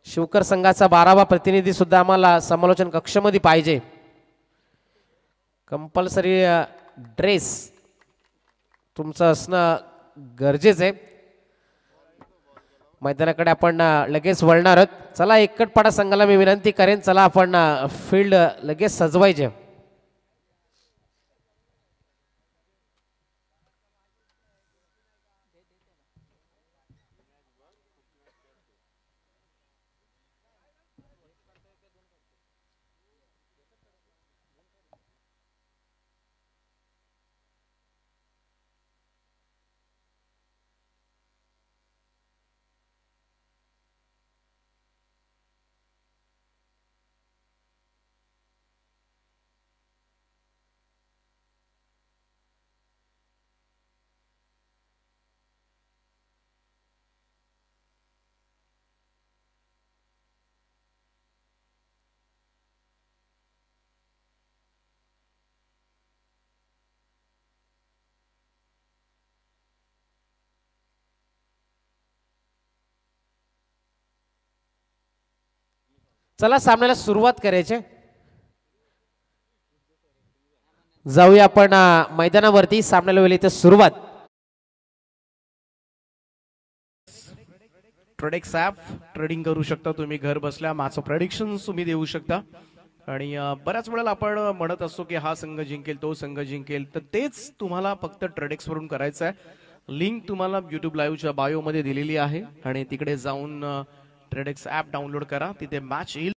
शिवकर संघाचा 12वा प्रतिनिधी सुद्धा आम्हाला समालोचन कक्षामध्ये पाहिजे. कंपल्सरी ड्रेस तुमचं असणं गरजेचं आहे. मैदानाकडे आपण लगेच वळणार आहोत. चला एकटपाडा संघाला मी विनंती करेन, चला आपण फील्ड लगेच सजवायचे. चला सामन्याला सुरुवात करायची. जाऊया आपण मैदानावरती. सामन्याला वेळी इथे सुरुवात. प्रोडेक्स ॲप ट्रेडिंग करू शकता तुम्ही घर बसल्या. माझं प्रेडिक्शन तुम्ही देऊ शकता. आणि बऱ्याच वेळेला आपण म्हणत असतो की हा संघ जिंकेल, तो संघ जिंकेल, तर तेच तुम्हाला फक्त ट्रेडेक्स वरून करायचं आहे. लिंक तुम्हाला YouTube लाईव्हच्या बायो मध्ये दिलेली आहे आणि तिकडे जाऊन ट्रेडेक्स ॲप डाउनलोड करा. तिथे मॅच येईल.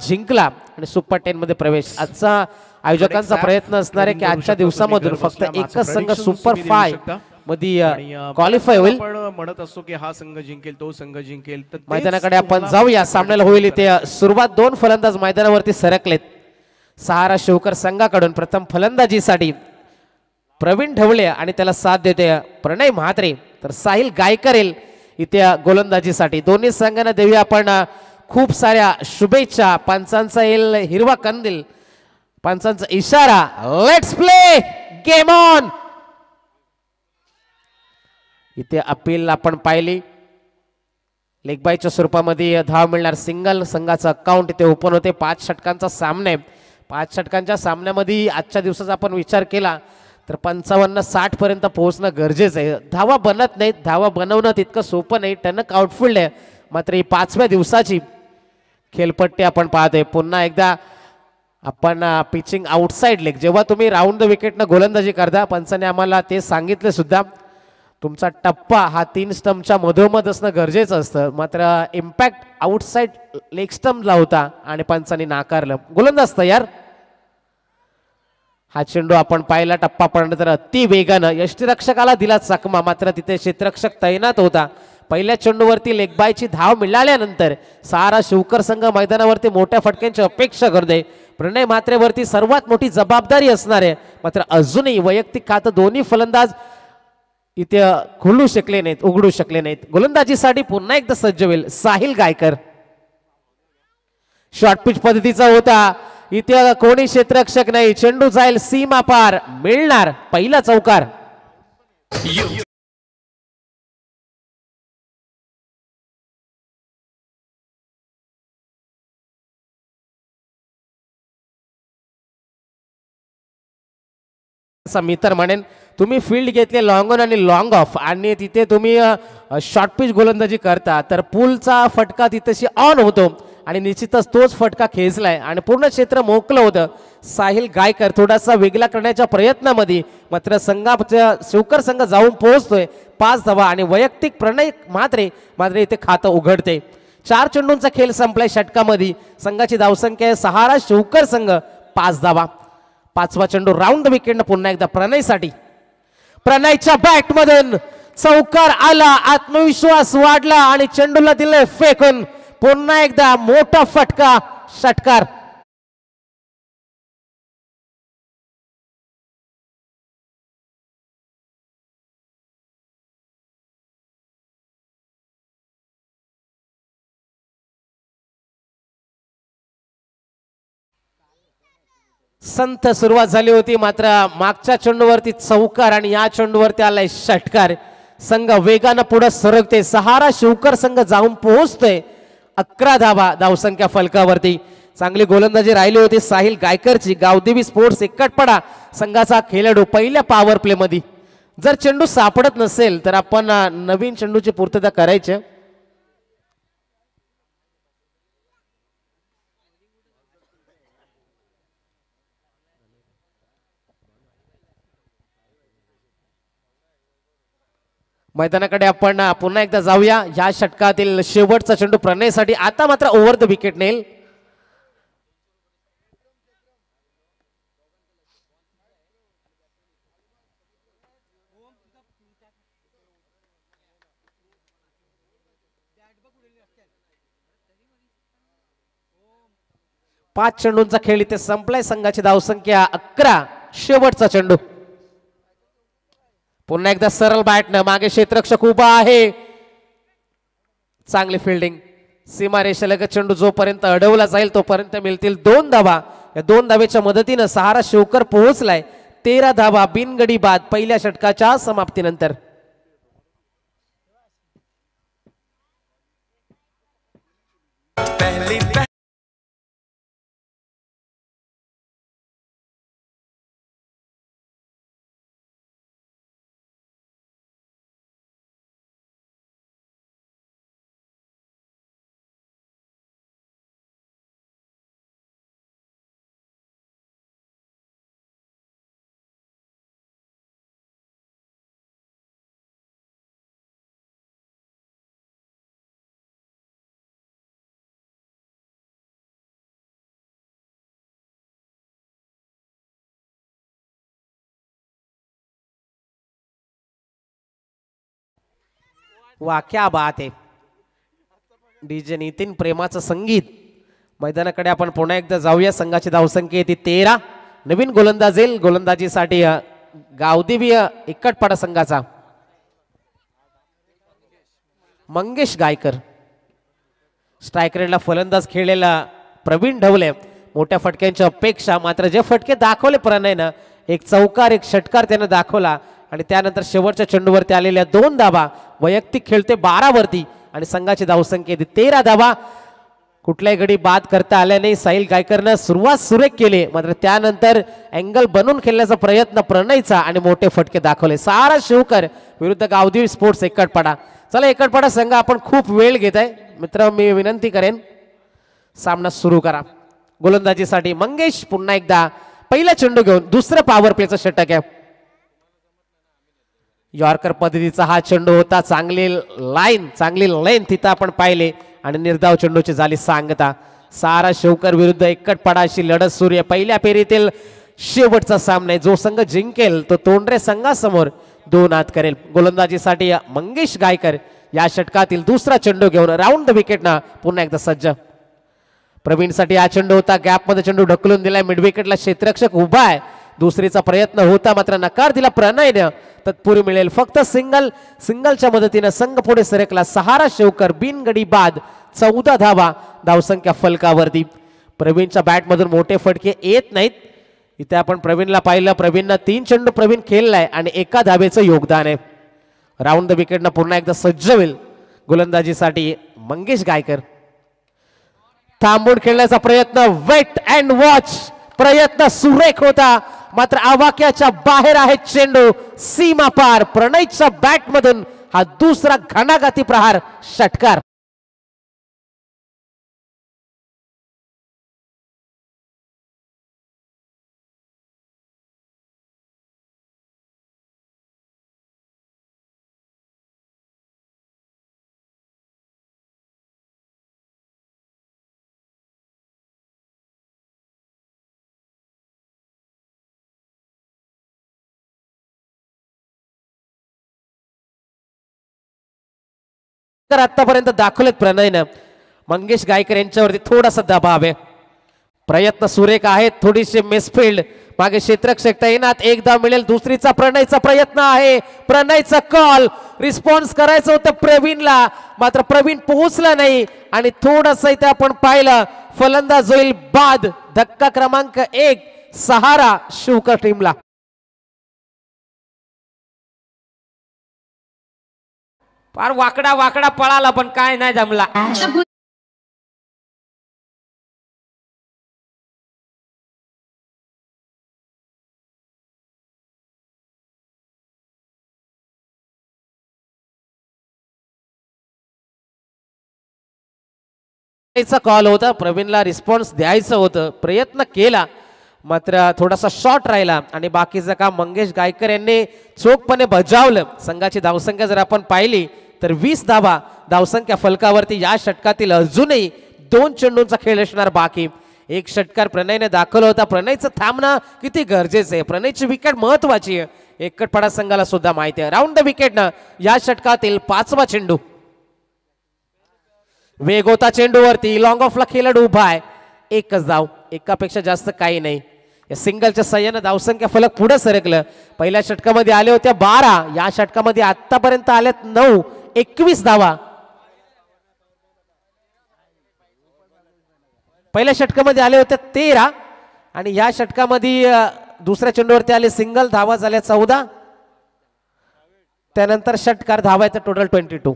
जिंकला आणि सुपर 10 मध्ये प्रवेश. आजचा आयोजकांचा प्रयत्न असणार आहे की आजच्या दिवसामधून फक्त एकच संघ सुपर 5 मध्ये क्वालिफाय होईल. म्हणत असतो की हा संघ जिंकेल, तो संघ जिंकेल, तर मैदानाकडे आपण जाऊया. सामन्याला होईल इथे सुरुवात. 2 फलंदाज मैदानावरती सरकलेत. सहारा शिवकर संघाकडून प्रथम फलंदाजीसाठी प्रवीण ढवळे आणि त्याला साथ देते प्रणय म्हात्रे. तर साहिल गायकर येईल इथे गोलंदाजीसाठी. दोन्ही संघांना देऊया आपण खूप साऱ्या शुभेच्छा. पंचांचा येईल हिरवा कंदील, पंचांचा इशारा. Let's play game on. इथे अपील आपण पाहिली. लेगबायच्या स्वरूपामध्ये धाव मिळणार. सिंगल संघाचा अकाउंट इथे ओपन होते. 5 षटकांचा सामना आहे. 5 षटकांच्या सामन्यामध्ये आजच्या दिवसाचा आपण विचार केला तर 55-60 पर्यंत पोहोचणं गरजेचं आहे. धावा बनत नाहीत. धावा बनवणं तितकं सोपं नाही. टणक आउटफील्ड आहे. मात्र ही 5व्या दिवसाची खेळपट्टी आपण पाहतोय. पुन्हा एकदा आपण पिचिंग आउटसाइड लेग. जेव्हा तुम्ही राऊंड द विकेटनं गोलंदाजी करता, पंचाने आम्हाला ते सांगितले सुद्धा, तुमचा टप्पा हा 3 स्टंपच्या मधोमध असणं गरजेचं असतं. मात्र इम्पॅक्ट आउटसाइड लेग स्टंपला होता आणि पंचांनी नाकारलं. गोलंदाज तयार. हा चेंडू आपण पाहिला टप्पा पडल्यानंतर अति वेगानं यष्टीरक्षकाला दिला चकमा. मात्र तिथे क्षेत्ररक्षक तैनात होता. पहिल्या चेंडूवरती लेगबायची धाव मिळाल्यानंतर सहारा शिवकर संघ मैदानावरती मोठ्या फटक्यांची अपेक्षा करते. प्रणय म्हात्रेवरती सर्वात मोठी जबाबदारी असणार आहे. मात्र अजूनही वैयक्तिक खातं दोन्ही फलंदाज इथे खुलू शकले नाहीत, उघडू शकले नाहीत. गोलंदाजीसाठी पुन्हा एकदा सज्ज होईल साहिल गायकर. शॉर्ट पिच पद्धतीचा होता. इथे कोणी क्षेत्ररक्षक नाही. चेंडू जाईल सीमा पार. मिळणार पहिला चौकार. मी तर म्हणेन तुम्ही फील्ड घेतले लॉंग ऑन आणि लॉंग ऑफ आणि तिथे तुम्ही शॉर्ट पिच गोलंदाजी करता तर पूलचा फटका तिथेशी ऑन होतो आणि निश्चितच तोच फटका खेचलाय आणि पूर्ण क्षेत्र मोकळं होतं. साहिल गायकर थोडासा वेगळा करण्याच्या प्रयत्नामध्ये मात्र संघाचा शिवकर संघ जाऊन पोहोचतोय. 5 धावा आणि वैयक्तिक प्रणय म्हात्रे मात्र इथे खातं उघडते. 4 चेंडूंचा खेळ संपलाय षटकामध्ये. संघाची धावसंख्या आहे सहारा शिवकर संघ 5 धावा. 5वा चेंडू राऊंड विकेट पुन्हा एकदा प्रणयसाठी. प्रणयच्या बॅट मधून चौकार आला. आत्मविश्वास वाढला आणि चेंडूला दिले फेकून. पुन्हा एकदा मोठा फटका. षटकार. संथ सुरुवात झाली होती, मात्र मागच्या चेंडूवरती चौकार आणि या चेंडूवरती आलाय षटकार. संघ वेगानं पुढे सरकते. सहारा शिवकर संघ जाऊन पोहोचतोय. 11 धावा धावसंख्या फलकावरती. चांगली गोलंदाजी राहिली होती साहिल गायकरची. गावदेवी स्पोर्ट्स एकटपडा संघाचा खेळाडू पहिल्या पॉवर प्ले मध्ये. जर चेंडू सापडत नसेल तर आपण नवीन चेंडूची पूर्तता करायची. मैदानाकडे आपण पुन्हा एकदा जाऊया. ह्या षटकातील शेवटचा चेंडू प्रणयसाठी. आता मात्र ओव्हर द विकेट नेल. पाच चेंडूंचा खेळ इथे संपलाय. संघाची धावसंख्या 11. शेवटचा चेंडू. पुन्हा एकदा सरळ बॅटनं मागे क्षेत्ररक्षक उभा आहे. चांगली फिल्डिंग. सीमारेषेलगत चेंडू जोपर्यंत अडवला जाईल तोपर्यंत मिळतील 2 धावा. या 2 धावेच्या मदतीनं सहारा शिवकर पोहोचलाय. 13 धावा बिनगडी बाद पहिल्या षटकाच्या समाप्तीनंतर. वा क्या बात आहे. डीजे नितीन प्रेमाचं संगीत. मैदानाकडे आपण पुन्हा एकदा जाऊया. संघाची धावसंख्या येते 13. नवीन गोलंदाज येईल. गोलंदाजीसाठी गावदेवी एकटपाडा संघाचा मंगेश गायकर. स्ट्राईक रेटला फलंदाज खेळलेला प्रवीण ढवले. मोठ्या फटक्यांची अपेक्षा, मात्र जे फटके दाखवले प्रणयनं, एक चौकार एक षटकार त्यानं दाखवला आणि त्यानंतर शेवटच्या चेंडूवरती आलेल्या 2 धावा. वैयक्तिक खेळते 12 वरती आणि संघाची धावसंख्या 13 धावा. कुठल्याही गडी बाद करता आल्या नाही. साहिल गायकरनं सुरुवात सुरेख केली, मात्र त्यानंतर अँगल बनवून खेळण्याचा प्रयत्न प्रणयचा आणि मोठे फटके दाखवले. सहारा शिवकर विरुद्ध गावदेवी स्पोर्ट्स एकटपाडा. चला एकटपाडा संघ आपण खूप वेळ घेत आहे मित्र. मी विनंती करेन सामना सुरू करा. गोलंदाजीसाठी मंगेश पुन्हा एकदा पहिला चेंडू घेऊन. दुसरं पॉवर प्लेचं षटक आहे. यॉर्कर पद्धतीचा हा चेंडू होता. चांगली लाईन चांगली लेंथ तिथं आपण पाहिले आणि निर्धाव चेंडूची झाली सांगता. सारा शिवकर विरुद्ध एकटपाडा अशी लढत सुरू आहे. पहिल्या फेरीतील शेवटचा सामना आहे. जो संघ जिंकेल तो तोंडरे संघासमोर 2 हात करेल. गोलंदाजीसाठी मंगेश गायकर या षटकातील दुसरा चेंडू घेऊन राऊंड द विकेटना पुन्हा एकदा सज्ज. प्रवीणसाठी हा चेंडू होता. गॅप मध्ये चेंडू ढकलून दिलाय. मिड विकेटला क्षेत्ररक्षक उभा आहे. दुसरीचा प्रयत्न होता, मात्र नकार दिला प्रणयनं. तत्पूर्वी मिळेल फक्त सिंगलच्या मदतीनं संघ पुढे सरकला. सहारा शिवकर बिनगडी बाद. 14 धावा धावसंख्या फलकावरती. प्रवीणच्या बॅटमधून मोठे फटके येत नाहीत. इथे आपण प्रवीणला पाहिलं. प्रवीणनं 3 चेंडू प्रवीण खेळलाय आणि 1 धावेचं योगदान आहे. राऊंड द विकेटनं पुन्हा एकदा सज्ज होईल. गोलंदाजीसाठी मंगेश गायकर. थांबून खेळण्याचा प्रयत्न. Wait and watch. प्रयत्न सुरेख होता, मात्र आवाक्याच्या बाहेर आहे चेंडू. सीमा पार. प्रणयच्या बॅट मधून हा दुसरा घणाघाती प्रहार. षटकार. तर आतापर्यंत दाखवलेत प्रणयनं. मंगेश गायकर यांच्यावरती थोडासा दबाव आहे. प्रयत्न सुरेख आहेत. थोडीशी मिसफिल्ड. मागे क्षेत्ररक्षक तैनात. 1 धाव मिळेल. दुसरीचा प्रणयचा प्रयत्न आहे. प्रणयचा कॉल. रिस्पॉन्स करायचं होतं प्रवीणला, मात्र प्रवीण पोहोचला नाही आणि थोडंसं इथे आपण पाहिलं फलंदाज होईल बाद. धक्का क्रमांक 1. सहारा शिवकर टीमला. फार वाकडा वाकडा पळाला पण काय नाही जमला. कॉल होता, प्रवीणला रिस्पॉन्स द्यायचं होतं, प्रयत्न केला मात्र थोडासा शॉर्ट राहिला आणि बाकीचं काम मंगेश गायकर यांनी चोखपणे बजावलं. संघाची धावसंख्या जर आपण पाहिली तर 20 धावा धावसंख्या फलकावरती या षटकातील. अजूनही 2 चेंडूंचा खेळ असणार बाकी. एक षटकार प्रणयने दाखवला होता. प्रणयचं थांबणं किती गरजेचं आहे, प्रणयची विकेट महत्वाची आहे, एकटपडा संघाला सुद्धा माहिती आहे. राऊंड द विकेटनं या षटकातील 5वा चेंडू. वेग होता चेंडूवरती, लॉंग ऑफला खेळाडू उभा आहे. एकच धाव, एकापेक्षा जास्त काही नाही. या सिंगलच्या सहाय्यानं धावसंख्या फलक पुढे सरकलं. पहिल्या षटकामध्ये आले होत्या 12, या षटकामध्ये आतापर्यंत आल्यात 9. 21 धावा. पहिल्या षटकामध्ये आले होते 13 आणि या षटकामध्ये दुसऱ्या चेंडूवरती आले सिंगल, धावा झाल्या 14. त्यानंतर षटकार, धावा आहेत टोटल 22.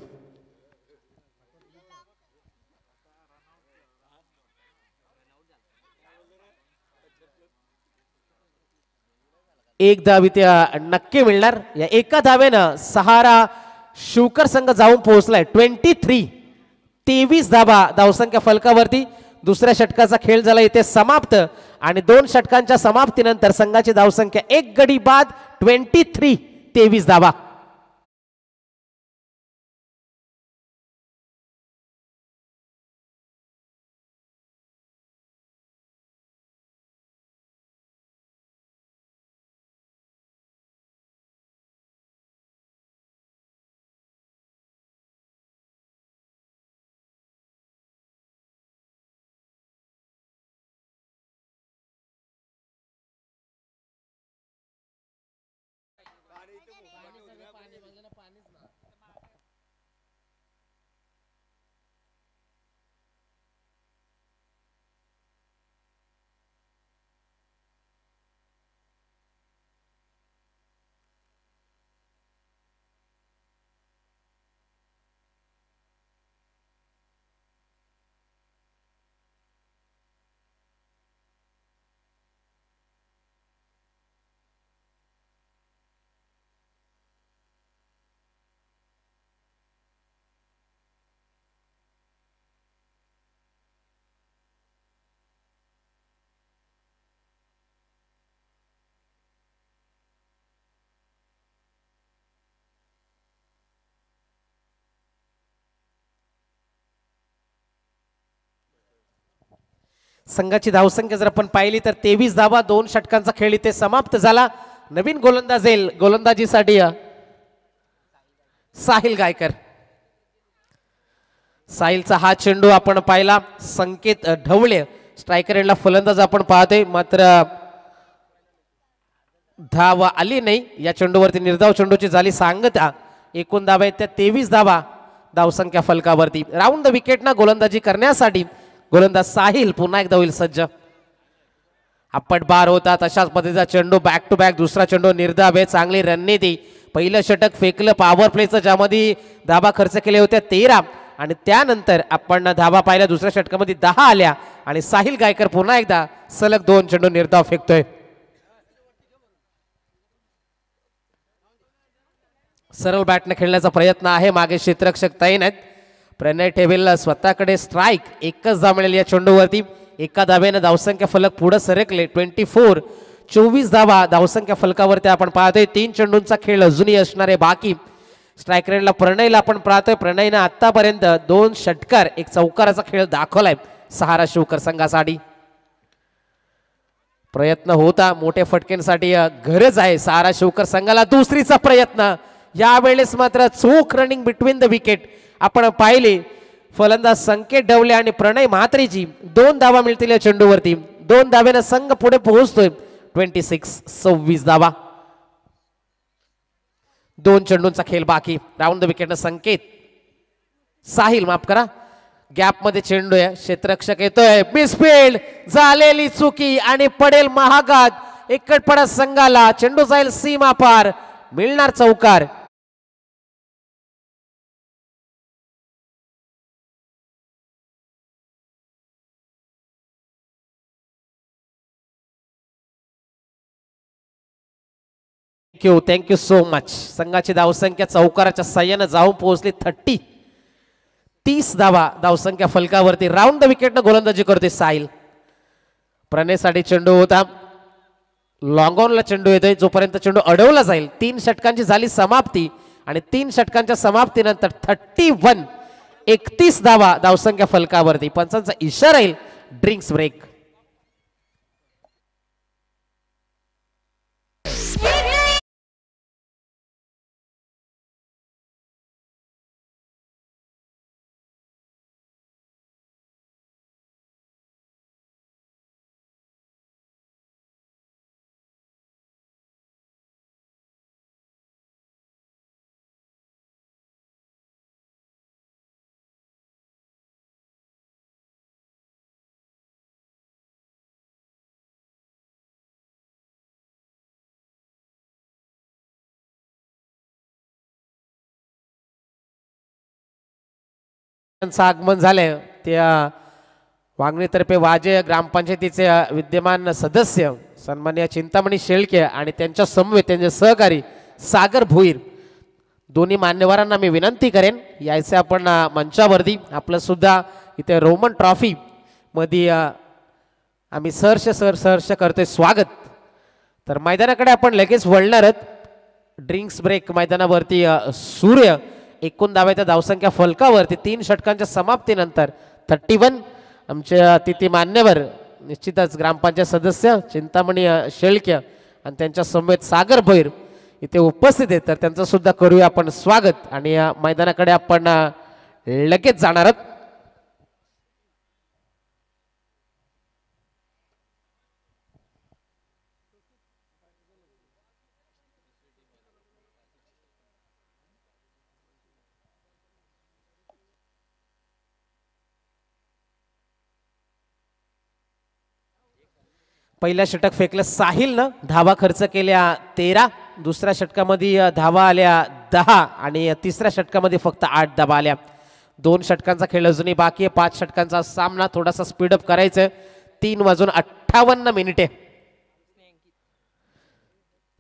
एक धाव इथे नक्की मिळणार. या एका धावेनं सहारा शिवकर संघ जाऊन पोहोचलाय 23. 23 धावा धावसंख्या फलकावरती. दुसऱ्या षटकाचा खेळ झाला इथे समाप्त आणि 2 षटकांच्या समाप्तीनंतर संघाची धावसंख्या 1 गडी बाद 23. 23 धावा. संघाची धावसंख्या जर आपण पाहिली तर 23 धावा. 2 षटकांचा खेळ इथे समाप्त झाला. नवीन गोलंदाज येईल गोलंदाजीसाठी साहिल गायकर. साहिलचा हा चेंडू आपण पाहिला. संकेत ढवळे स्ट्रायकर यांना फलंदाज आपण पाहतोय मात्र धाव आली नाही. या चेंडूवरती निर्धाव चेंडूची झाली सांगता. एकूण धावा आहेत त्या 23 धावा धावसंख्या फलकावरती. राऊंड द विकेटना गोलंदाजी करण्यासाठी गोलंदाज साहिल पुन्हा एकदा होईल सज्ज. आपट बार होता तशाच पद्धतीचा चेंडू बॅक टू बॅक. दुसरा चेंडू निर्धाव आहे. चांगली रणनीती. पहिलं षटक फेकलं पॉवर प्लेचं ज्यामध्ये धावा खर्च केले होते 13 आणि त्यानंतर आपण धावा पाहिल्या दुसऱ्या षटकामध्ये 10 आल्या आणि साहिल गायकर पुन्हा एकदा सलग 2 चेंडू निर्धाव फेकतोय. सरळ बॅटने खेळण्याचा प्रयत्न आहे. मागे क्षेत्ररक्षक तैन आहेत. प्रणय ठेवेल स्वतःकडे स्ट्राईक. एकच धाव मिळेल या चेंडूवरती. एका धावेनं धावसंख्या फलक पुढे सरकले 24. 24 धावा धावसंख्या फलकावरती आपण पाहतोय. 3 चेंडूंचा खेळ अजूनही असणारे बाकी. स्ट्रायकरला प्रणयला आपण पाहतोय. प्रणयनं आतापर्यंत 2 षटकार 1 चौकाराचा खेळ दाखवलाय सहारा शिवकर संघासाठी. प्रयत्न होता मोठे फटकेंसाठी गरज आहे सहारा शिवकर संघाला. दुसरीचा प्रयत्न यावेळेस मात्र चोख रनिंग बिटवीन द विकेट आपण पाहिले. फलंदाज संकेत ढवले आणि प्रणय म्हात्रेची 2 धावा मिळतील या चेंडूवरती. 2 धावेनं संघ पुढे पोहोचतोय 26. 26 धावा. 2 चेंडूंचा खेळ बाकी. राऊंड द विकेटनं संकेत साहिल माफ करा गॅप मध्ये चेंडू आहे, क्षेत्ररक्षक येतोय, मिसफील्ड झालेली चुकी आणि पडेल महागात एकटपडा संघाला. चेंडू जाईल सीमा पार, मिळणार चौकार. Thank you so much. संघाची धावसंख्या चौकाराच्या साह्यानं जाऊन पोहोचली 30 धावा धावसंख्या फलकावरती. राऊंड द विकेटनं गोलंदाजी करते साहिल. प्रणयसाठी चेंडू होता, लॉंग ऑनला चेंडू येतोय. जोपर्यंत चेंडू अडवला जाईल 3 षटकांची झाली समाप्ती आणि 3 षटकांच्या समाप्तीनंतर 31 धावा धावसंख्या फलकावरती. पंचांचा इशारा येईल ड्रिंक्स ब्रेक. आगमन झालंय. त्या वांगणीतर्फे वाजे ग्रामपंचायतीचे विद्यमान सदस्य सन्माननीय चिंतामणी शेळके आणि त्यांच्या समवेत त्यांचे सहकारी सागर भोईर दोन्ही मान्यवरांना मी विनंती करेन यायचे आपण मंचावरती. आपलं सुद्धा इथे रोमन ट्रॉफी मध्ये आम्ही सहर्ष करतोय स्वागत. तर मैदानाकडे आपण लगेच वळणार आहोत. ड्रिंक्स ब्रेक मैदानावरती सूर्य एकूण धाव्याच्या धावसंख्या फलकावरती 3 षटकांच्या समाप्तीनंतर 31. आमचे अतिथी मान्यवर निश्चितच ग्रामपंचायत सदस्य चिंतामणी शेळके आणि त्यांच्या समवेत सागर भैर इथे उपस्थित आहेत. तर त्यांचं सुद्धा करूया आपण स्वागत आणि या मैदानाकडे आपण लगेच जाणार आहोत. पहिल्या षटक फेकलं साहिलनं, धावा खर्च केल्या 13. दुसऱ्या षटकामध्ये धावा आल्या 10 आणि तिसऱ्या षटकामध्ये फक्त 8 धावा आल्या. 2 षटकांचा खेळ अजूनही बाकी आहे. 5 षटकांचा सामना थोडासा स्पीडअप करायचं. 3:58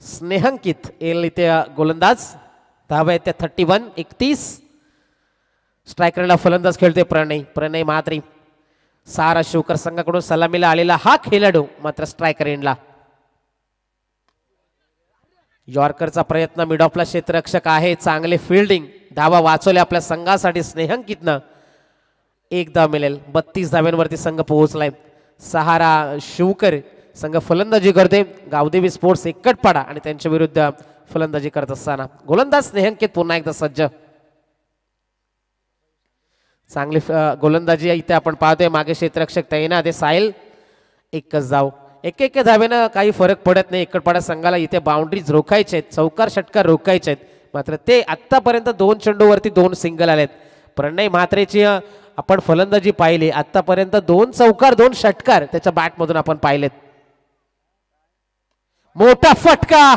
स्नेहंकित येईल इथे गोलंदाज. धावा आहेत त्या 31. 31 स्ट्रायकरला फलंदाज खेळते प्रणय म्हात्रे. सारा शिवकर संघाकडून सलामीला आलेला हा खेळाडू मात्र स्ट्रायकर एंडला. यॉर्करचा प्रयत्न, मिड ऑफला क्षेत्ररक्षक आहे, चांगले फिल्डिंग, धावा वाचवल्या आपल्या संघासाठी स्नेहंकितनं. 1 धाव मिळेल. 32 धाव्यांवरती संघ पोहोचलाय. सहारा शिवकर संघ फलंदाजी करते. गावदेवी स्पोर्ट्स एकटपाडा आणि त्यांच्या विरुद्ध फलंदाजी करत असताना गोलंदाज स्नेहंकित पुन्हा एकदा सज्ज. चांगली गोलंदाजी इथे आपण पाहतोय. मागे क्षेत्ररक्षक तैनात आहे. साहिल 1च धाव. एक धावेनं काही फरक पडत नाही. एकटपाडा संघाला इथे बाउंड्रीज रोखायचे आहेत, चौकार षटकार रोखायचे आहेत. मात्र ते आतापर्यंत 2 चेंडूवरती 2 सिंगल आलेत. प्रणय म्हात्रेची आपण फलंदाजी पाहिली. आतापर्यंत 2 चौकार 2 षटकार त्याच्या बॅटमधून आपण पाहिलेत. मोठा फटका,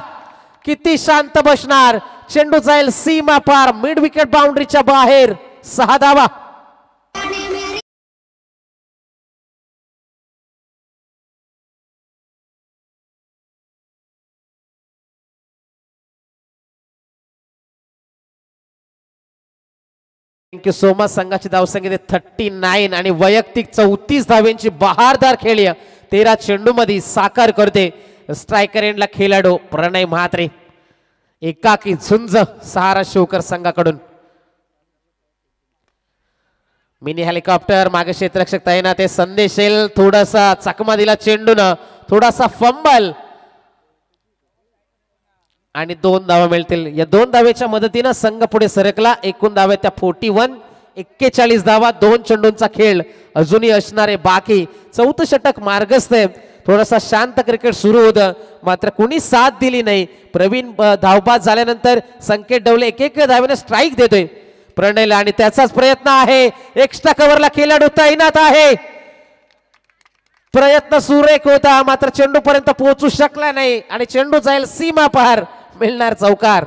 किती शांत बसणार. चेंडू जाईल सीमा पार, मिड विकेट बाउंड्रीच्या बाहेर. 6 धावा. Thank you so much. संघाची धावसंख्या 39 आणि वैयक्तिक 34 धाव्यांची बहारदार खेळी 13 चेंडूमध्ये साकार करते स्ट्रायकर एंडला खेळाडू प्रणय म्हात्रे. एकाकी झुंज सहारा शिवकर संघाकडून. मिनी हेलिकॉप्टर मागे क्षेत्ररक्षक तैनात आहे. संदेश येईल. थोडासा चकमा दिला चेंडून, थोडासा फंबल आणि 2 धावा मिळतील. या 2 धावेच्या मदतीनं संघ पुढे सरकला. एकूण धावे त्या 41. 41 धावा. 2 चेंडूंचा खेळ अजूनही असणारे बाकी. 4थं षटक मार्गस्थ आहे. थोडासा शांत क्रिकेट सुरू होतं मात्र कुणी साथ दिली नाही. प्रवीण धावबाद झाल्यानंतर संकेत डवले एक धावेने स्ट्राईक देतोय. प्रणयला आणि त्याचाच प्रयत्न आहे. एक्स्ट्रा कव्हरला खेळाडू तैनात आहे. प्रयत्न सुरेख होता मात्र चेंडू पर्यंत पोहोचू शकला नाही आणि चेंडू जाईल सीमा पार, मिळणार चौकार.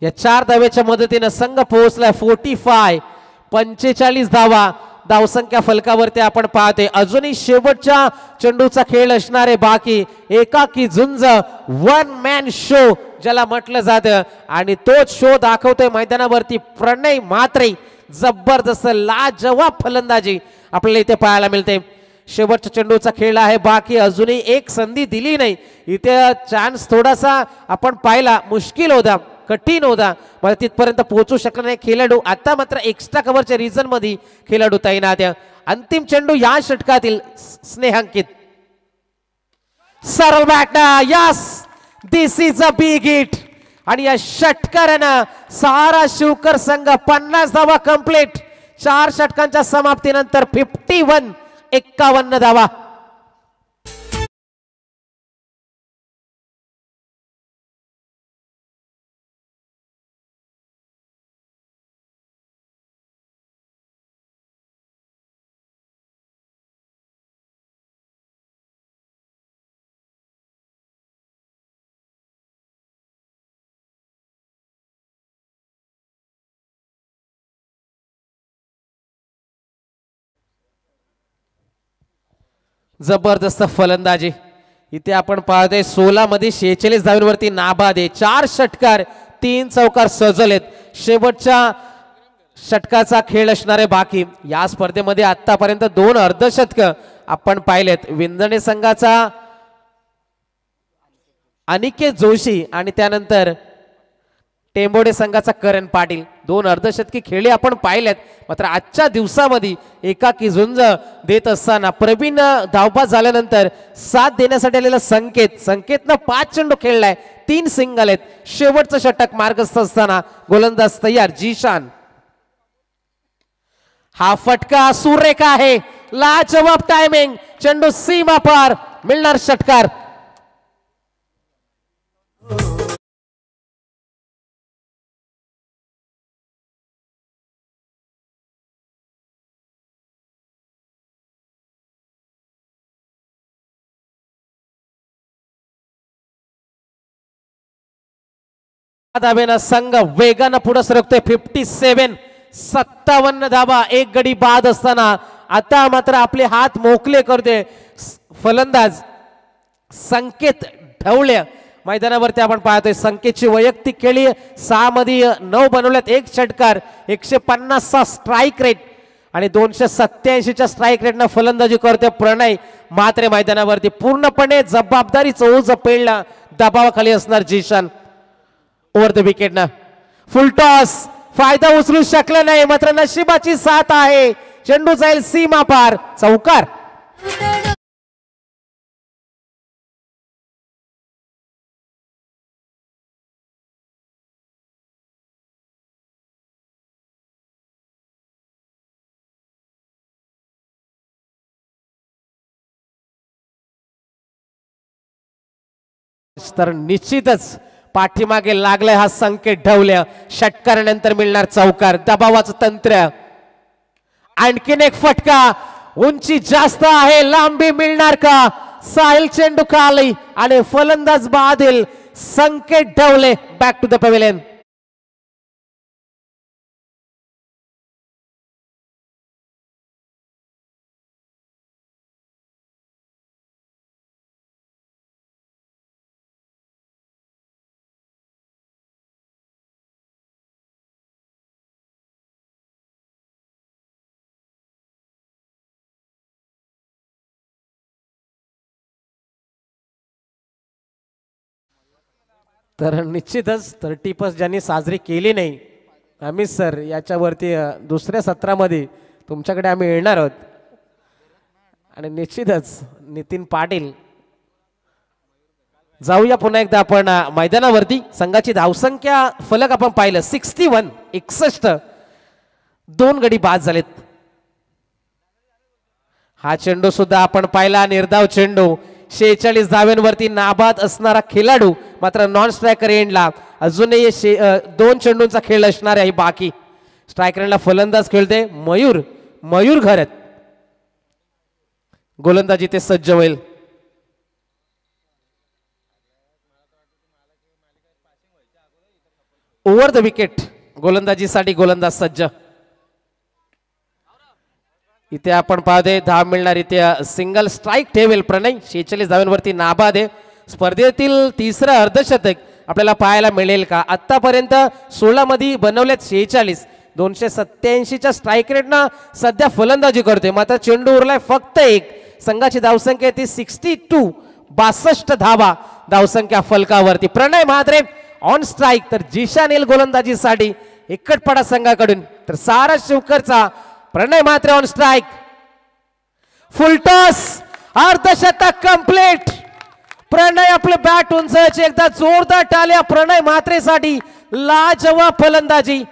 या 4 धावेच्या मदतीने संघ पोहोचलाय 45 धावा. धावसंख्या फलकावरती आपण पाहते. अजूनही शेवटच्या चेंडूचा खेळ असणारे बाकी. एकाकी झुंज, वन मॅन शो ज्याला म्हटलं जातं आणि तोच शो दाखवतोय मैदानावरती प्रणय म्हात्रे. जबरदस्त लाजवाब फलंदाजी आपल्याला इथे पाहायला मिळते. शेवटच्या चेंडूचा खेळ आहे बाकी. अजूनही एक संधी दिली नाही इथे. चान्स थोडासा आपण पाहिला, मुश्किल होता, कठीण होता, मला तिथपर्यंत पोहोचू शकला नाही खेळाडू. आता मात्र एक्स्ट्रा कव्हरच्या रिजन मध्ये खेळाडू तैनात. अंतिम चेंडू या षटकातील स्नेहांकित. सरळ बॅटना. Yes, this is a big hit. आणि या षटकारानं सारा शिवकर संघ 50 धावा कंप्लीट. 4 षटकांच्या समाप्तीनंतर 51 धावा. जबरदस्त फलंदाजी इथे आपण पाहतोय. 16 मध्ये 46 धावांवरती नाबाद आहे. 4 षटकार 3 चौकार सजलेत. शेवटच्या षटकाचा खेळ असणारे बाकी. या स्पर्धेमध्ये आतापर्यंत 2 अर्धशतक आपण पाहिलेत. विंजणे संघाचा अनिकेत जोशी आणि त्यानंतर टेंबोडे संघाचा करण पाटील 2 अर्धशतकी खेळी आपण पाहिलेत. मात्र आजच्या दिवसामध्ये एकाकी झुंज देत असताना प्रवीण धावबाद झाल्यानंतर साथ देण्यासाठी आलेला संकेतनं 5 चेंडू खेळलाय, 3 सिंगल आहेत. शेवटचं षटक मार्गस्थ असताना गोलंदाज तयार जीशान. हा फटका सुरेख आहे. लाजवाब टायमिंग. चेंडू सीमा पार, मिळणार षटकार. धावेनं संघ वेगानं पुढे सरकतोय. 57 धावा. 1 गडी बाद असताना आता मात्र आपले हात मोकळे करते फलंदाज संकेत ढवळे. मैदानावरती आपण पाहतोय संकेतची वैयक्तिक खेळी 6 मध्ये 9 बनवल्यात. 1 षटकार, 150चा स्ट्राईक रेट आणि 287च्या स्ट्राईक रेटनं फलंदाजी करते प्रणय म्हात्रे. मैदानावरती पूर्णपणे जबाबदारी चौज पेळला दबावाखाली असणार जीशान. ओव्हर द विकेट ना फुल टॉस. फायदा उचलू शकला नाही मात्र नशिबाची साथ आहे. चेंडू जाईल सीमा पार, चौकार. तर निश्चितच पाठीमागे लागलाय हा संकेत ढवल्या. षटकारानंतर मिळणार चौकार. दबावाचं तंत्र. आणखीन एक फटका. उंची जास्त आहे, लांबी मिळणार का? साहिल चेंडू खाली आणि फलंदाज बादिल Sanket Dhawale back to the pavilion. तर निश्चितच 30 ज्यांनी साजरी केली नाही आम्ही सर याच्यावरती दुसऱ्या सत्रामध्ये तुमच्याकडे आम्ही येणार आहोत. आणि निश्चितच नितीन पाटील जाऊया पुन्हा एकदा आपण मैदानावरती. संघाची धावसंख्या फलक आपण पाहिलं 61, 61. 2 गडी बाद झालेत. हा चेंडू सुद्धा आपण पाहिला, निर्धाव चेंडू. 46 धाव्यांवरती नाबाद असणारा खेळाडू, मात्र नॉन स्ट्रायकर एंडला अजूनही 2 चेंडूंचा खेळ असणार आहे बाकी. स्ट्रायकर एंडला फलंदाज खेळते मयूर घरत. गोलंदाजी ते सज्ज होईल. ओव्हर द विकेट गोलंदाजीसाठी गोलंदाज सज्ज. इथे आपण पाहतोय धाव मिळणार. इथे सिंगल स्ट्राईक ठेवेल प्रणय. 46 धाव्यांवरती नाबाद आहे. स्पर्धेतील तिसरं अर्धशतक आपल्याला पाहायला मिळेल का? आतापर्यंत 16 मध्ये बनवलेत 46. 287च्या स्ट्राईक रेटनं सध्या फलंदाजी करते, मात्र चेंडू उरलाय फक्त एक. संघाची धावसंख्या ती 62, 62 धावा धावसंख्या फलकावरती. प्रणय म्हात्रे ऑन स्ट्राईक, तर जिशान येईल गोलंदाजीसाठी एकटपडा संघाकडून. तर सारा शिवकरचा Pranay Mhatre on strike. Full toss, अर्धशतक कंप्लीट. प्रणय आपले बॅट उंचायचे. एकदा जोरदार टाळ्या प्रणय म्हात्रेसाठी. लाजवाब फलंदाजी,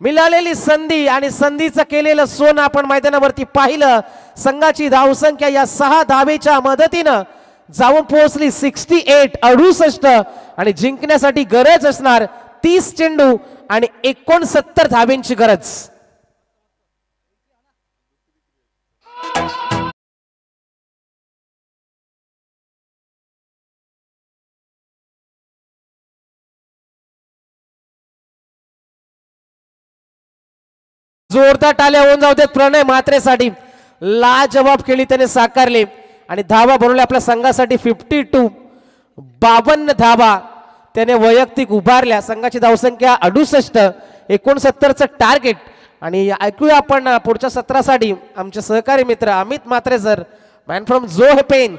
मिळालेली संधी आणि संधीचं केलेलं सोनं आपण मैदानावरती पाहिलं. संघाची धावसंख्या या 6 धावेच्या मदतीनं जाऊन पोहोचली 68, 68. आणि जिंकण्यासाठी गरज असणार 30 चेंडू आणि 69 धावेंची गरज. जोरदार टाळ्या होऊन जाऊ देत प्रणय म्हात्रेसाठी. लाजवाब खेळी त्याने साकारले आणि धावा बनवल्या आपल्या संघासाठी 52, 52 धावा त्याने वैयक्तिक उभारल्या. संघाची धावसंख्या 68, 69चं टार्गेट. आणि ऐकूया आपण पुढच्या सत्रासाठी आमचे सहकारी मित्र Amit Mhatre sir, man from जोहेपेन.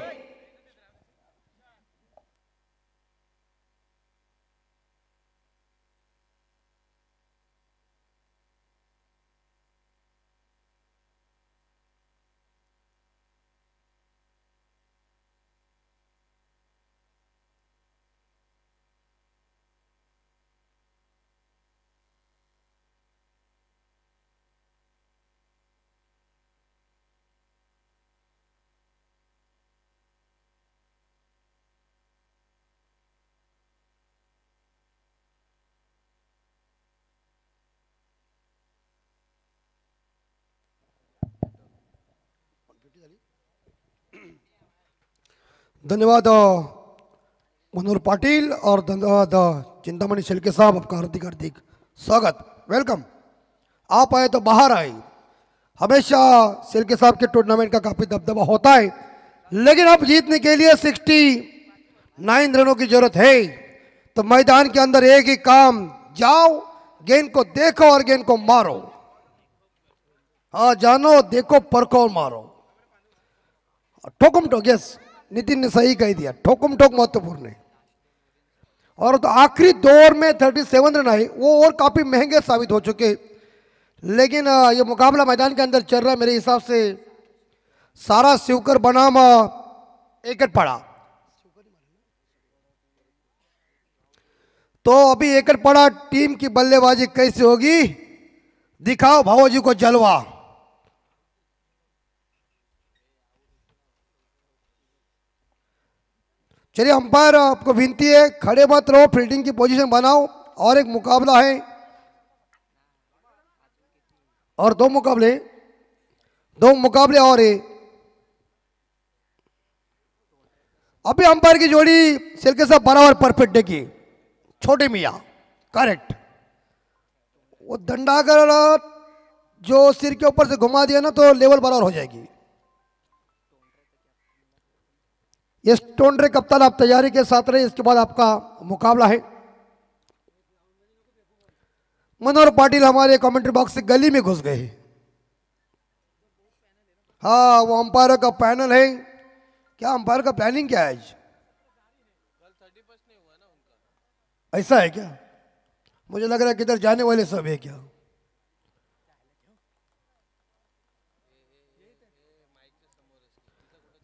धन्यवाद मनोहर पाटिल और धन्यवाद चिंतामणि शेलके साहब, आपका हार्दिक हार्दिक स्वागत, वेलकम. आप आए तो बाहर आए. हमेशा शेलके साहब के टूर्नामेंट का काफ़ी दबदबा होता है, लेकिन अब जीतने के लिए 69 रनों की जरूरत है. तो मैदान के अंदर एक ही काम, जाओ गेंद को देखो और गेंद को मारो. हाँ, जानो, देखो, परखो और मारो. ठोकम ठोक, यस, नितिन ने सही कह दिया, ठोकम ठोक महत्वपूर्ण है. और तो आखिरी दौर में 37 रन आए, वो और काफ़ी महंगे साबित हो चुके. लेकिन ये मुकाबला मैदान के अंदर चल रहा है. मेरे हिसाब से सारा शिवकर बनाम एकट पड़ा. तो अभी एकट पड़ा टीम की बल्लेबाजी कैसी होगी, दिखाओ भावोजी को जलवा. चलिए, अंपायर आपको विनती है, खड़े मत रहो, फील्डिंग की पोजीशन बनाओ. और एक मुकाबला है, और दो मुकाबले और है. अभी अंपायर की जोड़ी शेलके साहब बराबर परफेक्ट देखिए. छोटे मियाँ करेक्ट. वो दंडाकर जो सिर के ऊपर से घुमा दिया ना, तो लेवल बराबर हो जाएगी. ये स्टोनरे कप्तान, आप तैयारी के साथ रहे, इसके बाद आपका मुकाबला है. मनोहर पाटिल हमारे कमेंट्री बॉक्स से गली में घुस गए. हाँ, वो अंपायर का पैनल है. क्या अंपायर का प्लानिंग क्या है आज? ऐसा है क्या? मुझे लग रहा है किधर जाने वाले सब है क्या?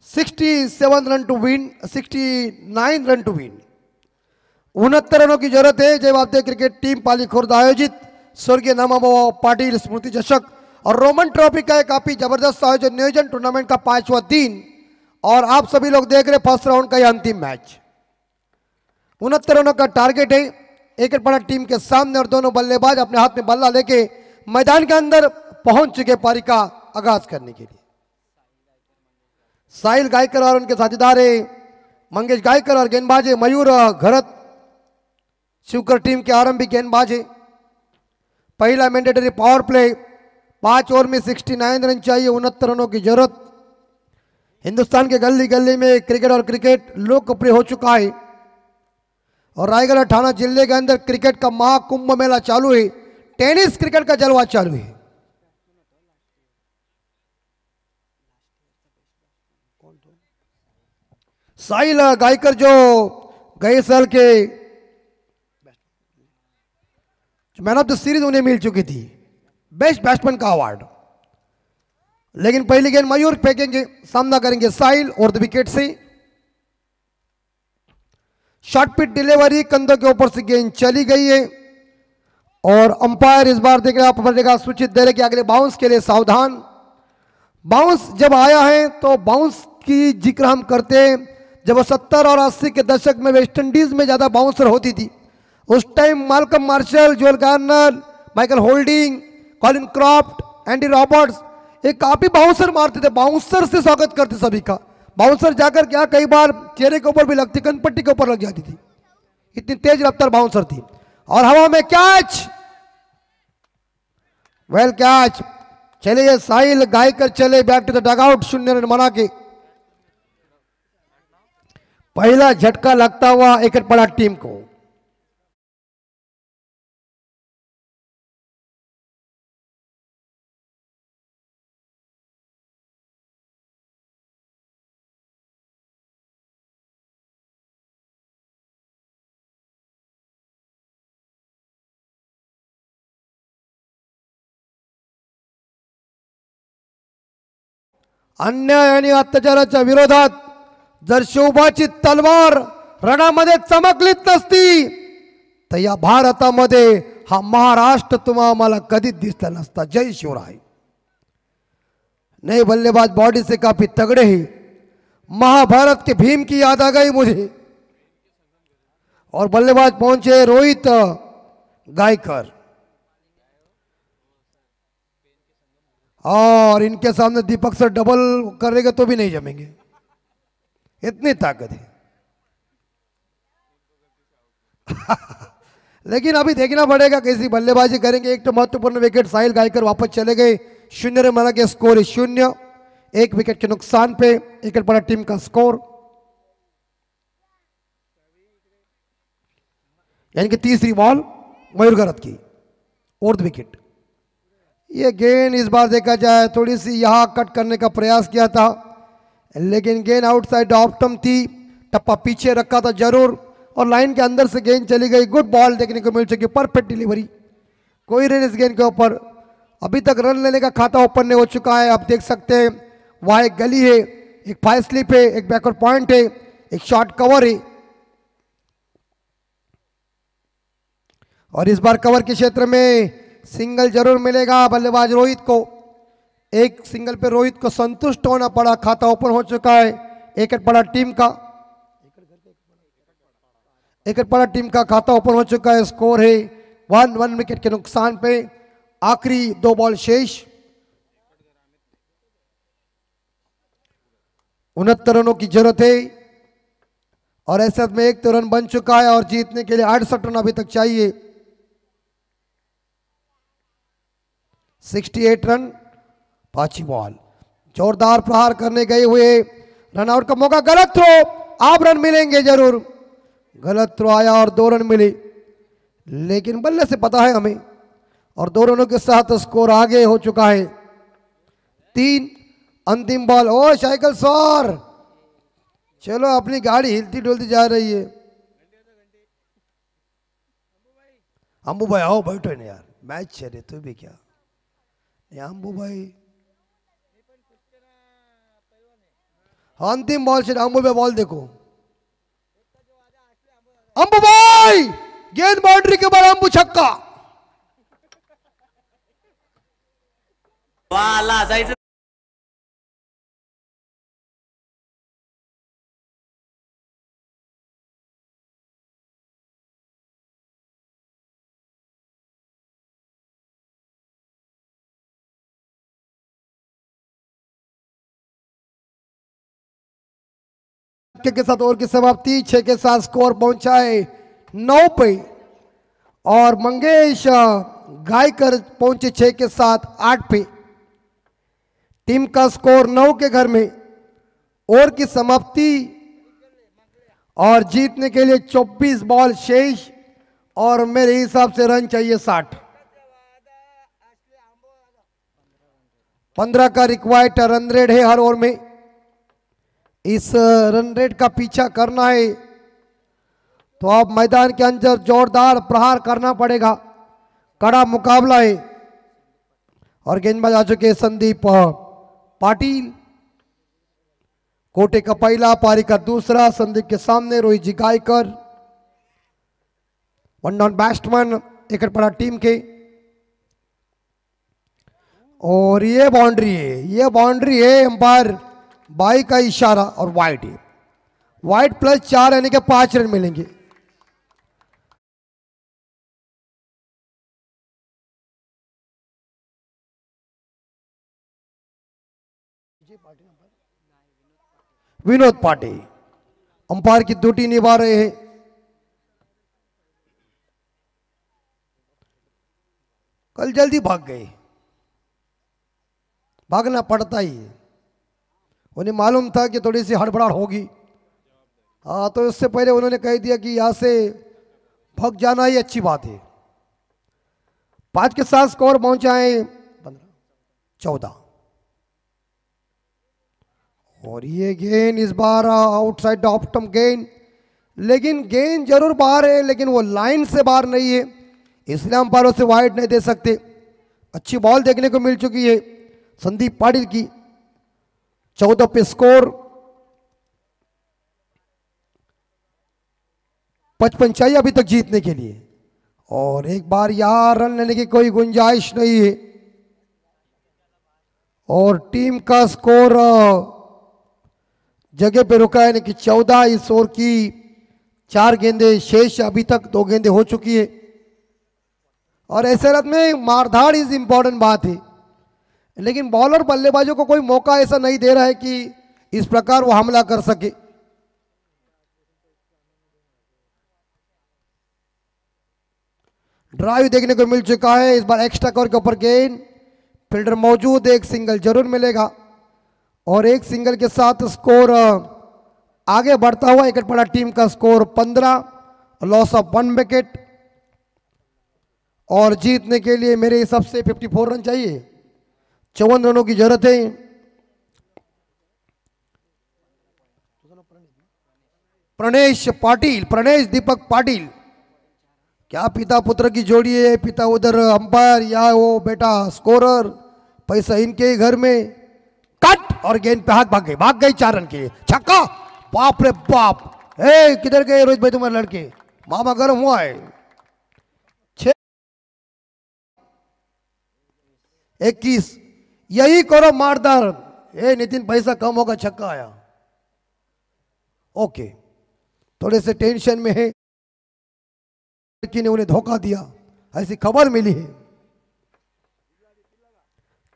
$67 run to win, 69 run to win. 69 रनों की जरूरत है। जय भारतीय क्रिकेट टीम पाली खुर्द आयोजित स्वर्गीय नामाबाबा पाटिल स्मृति चषक और रोमन ट्रॉफी का एक काफी जबरदस्त आयोजन नियोजन टूर्नामेंट का 5वां दिन और आप सभी लोग देख रहे फर्स्ट राउंड का यह अंतिम मैच। 69 रनों का टारगेट है। एक पड़ा टीम के सामने और दोनों बल्लेबाज अपने हाथ में बल्ला लेके मैदान के अंदर पहुंच चुके पारी का आगाज करने के लिए। साहिल गायकर और उनके साथीदार है मंगेश गायकर और गेंदबाज है मयूर घरत शिवकर टीम के आरंभिक गेंदबाज है। पहला मैंडेटरी पावर प्ले 5 ओवर में 69 रन चाहिए। 69 रनों की जरूरत। हिंदुस्तान के गली गली में क्रिकेट और क्रिकेट लोकप्रिय हो चुका है और रायगढ़ ठाणा जिले के अंदर क्रिकेट का महाकुंभ मेला चालू है। टेनिस क्रिकेट का जलवा चालू है। साहिल गायकर जो गए साल के मैन ऑफ द सीरीज उन्हें मिल चुकी थी बेस्ट बैट्समैन का अवार्ड, लेकिन पहली गेंद मयूर फेंकेंगे, सामना करेंगे साहिल और द विकेट से। शॉर्ट पिच डिलीवरी कंधों के ऊपर से गेंद चली गई है और अंपायर इस बार देखेगा सूचित दे रहे कि अगले बाउंस के लिए सावधान। बाउंस जब आया है तो बाउंस की जिक्र हम करते हैं जब 70 और 80 के दशक में वेस्ट इंडीज में ज्यादा बाउंसर होती थी। उस time Malcolm Marshall, Joel Garner, Michael Holding, Colin Croft, Andy Roberts ये काफी बाउंसर मारते थे। बाउंसर से स्वागत करते सभी का। बाउंसर जाकर क्या कई बार चेहरे के ऊपर भी लगती, कनपट्टी के ऊपर लग जाती थी, इतनी तेज रफ्तार बाउंसर थी। और हवा में कैच, वेल कैच। चलिए साहिल गायकर चले back to the dugout 0 run बना के। पहला झटका लगता हुआ एक पड़ा टीम को। अन्याय आणि अत्याचाराच्या विरोधात जर शोभाची तलवार रणामध्ये चमकलीच नसती तर या भारतामध्ये हा महाराष्ट्र तुम्हाला मला कधीच दिसला नसता। जय शिवराय। नए बल्लेबाज बॉडी से काफी तगड़े हैं। महाभारत के भीम की याद आ गई मुझे। और बल्लेबाज पहुंचे रोहित गायकर और इनके सामने दीपक सर डबल करेंगे तो भी नहीं जमेंगे, इतनी ताकत है। लेकिन अभी देखना पड़ेगा कैसी बल्लेबाजी करेंगे। एक तो महत्वपूर्ण विकेट साहिल गायकर वापस चले गए। 0 रन बना के स्कोर है 0। 1 विकेट के नुकसान पे एक बड़ा टीम का स्कोर, यानी कि तीसरी बॉल मयूर घरत की और विकेट। ये गेंद इस बार देखा जाए थोड़ी सी यहां कट करने का प्रयास किया था, लेकिन गेंद आउटसाइड ऑफ स्टंप थी। टप्पा पीछे रखा था जरूर और लाइन के अंदर से गेंद चली गई। गुड बॉल देखने को मिल चुकी, परफेक्ट डिलीवरी। कोई रन इस गेंद के ऊपर। अभी तक रन लेने का खाता ओपन नहीं हो चुका है। आप देख सकते हैं वहां एक गली है, एक फाइव स्लिप है, एक बैकवर्ड पॉइंट है, एक शॉर्ट कवर है। और इस बार कवर के क्षेत्र में सिंगल जरूर मिलेगा बल्लेबाज रोहित को। एक सिंगल पे रोहित को संतुष्ट होना पड़ा। खाता ओपन हो चुका है। एक पड़ा टीम का, एक पड़ा टीम का खाता ओपन हो चुका है। स्कोर है 1 विकेट के नुकसान पे। आखिरी 2 बॉल शेष। 69 रनों की जरूरत है और ऐसे में 1 तो रन बन चुका है और जीतने के लिए 68 रन अभी तक चाहिए। 68 रन, 5 बॉल। जोरदार प्रहार करने गए हुए रन आउट का मौका। गलत थ्रो, आप रन मिलेंगे जरूर। गलत थ्रो आया और 2 रन मिले, लेकिन बल्ले से पता है हमें। और 2 रनों के साथ स्कोर आगे हो चुका है 3। अंतिम बॉल। ओ साइकिल सर, चलो अपनी गाड़ी हिलती डुलती जा रही है। अंबू भाई आओ बैठो ना यार, मैच चले तू भी क्या। अंबू भाई अंतिम बॉल से अंबू भाई बॉल देखो। अंबू भाई, गेंद बाउंड्री के बाद अंबू छक्का। वाला जायचं के साथ ओवर की समाप्ति, 6 के साथ स्कोर पहुंचा है 9 पे और मंगेश गायकर पहुंचे 6 के साथ 8 पे। टीम का स्कोर 9 के घर में। ओवर की समाप्ति और जीतने के लिए 24 बॉल शेष और मेरे हिसाब से रन चाहिए 60। 15 का रिक्वायर्ड रन रेट है हर ओवर में। इस रन रेट का पीछा करना है तो अब मैदान के अंदर जोरदार प्रहार करना पड़ेगा। कड़ा मुकाबला है और गेंदबाज आ चुके संदीप पाटिल। कोटे का पहला, पारी का दूसरा, संदीप के सामने रोहित जी गायकर। वन डाउन बैट्समैन एक पड़ा टीम के और ये बाउंड्री है अंपायर बाई का इशारा और वाइड है। वाइड प्लस 4 यानी कि 5 रन मिलेंगे। विनोद पाटिल अंपायर की ड्यूटी निभा रहे हैं। कल जल्दी भाग गए, भागना पड़ता ही है। उन्हें मालूम था कि थोड़ी सी हड़बड़ाहट होगी, हाँ, तो उससे पहले उन्होंने कह दिया कि यहां से भाग जाना ही अच्छी बात है। 5 के साथ स्कोर पहुंचा है 14 और ये गेंद इस बार आउटसाइड ऑफ स्टंप गेंद, लेकिन गेंद जरूर बाहर है लेकिन वो लाइन से बाहर नहीं है, इसलिए अंपायरों से वाइड नहीं दे सकते। अच्छी बॉल देखने को मिल चुकी है संदीप पाटिल की। 14 पे स्कोर। 55 चाहिए अभी तक जीतने के लिए और एक बार यहां रन लेने की कोई गुंजाइश नहीं है और टीम का स्कोर जगह पे रुका है, यानी कि 14। इस ओवर की 4 गेंदें शेष, अभी तक 2 गेंदें हो चुकी है और ऐसे हालत में मारधाड़ इज इंपॉर्टेंट बात है, लेकिन बॉलर बल्लेबाजों को कोई मौका ऐसा नहीं दे रहा है कि इस प्रकार वो हमला कर सके। ड्राइव देखने को मिल चुका है इस बार एक्स्ट्रा कवर के ऊपर गेंद, फील्डर मौजूद, एक सिंगल जरूर मिलेगा और एक सिंगल के साथ स्कोर आगे बढ़ता हुआ। एक पड़ा टीम का स्कोर 15, लॉस ऑफ 1 विकेट और जीतने के लिए मेरे हिसाब से 54 रन चाहिए। 54 रनों की जरूरत है। प्रणेश दीपक पाटिल, क्या पिता पुत्र की जोड़ी है। पिता उधर अंपायर या वो बेटा स्कोरर, पैसा इनके ही घर में। कट और गेंद पे हाथ भाग गई 4 रन के लिए, छक्का। बाप रे बाप, किधर गए रोहित भाई तुम्हारे लड़के, मामा गर्म हुआ है। 21, यही करो मारदार। नितिन पैसा कम होगा, छक्का आया। ओके, थोड़े से टेंशन में है, लड़की ने उन्हें धोखा दिया ऐसी खबर मिली है।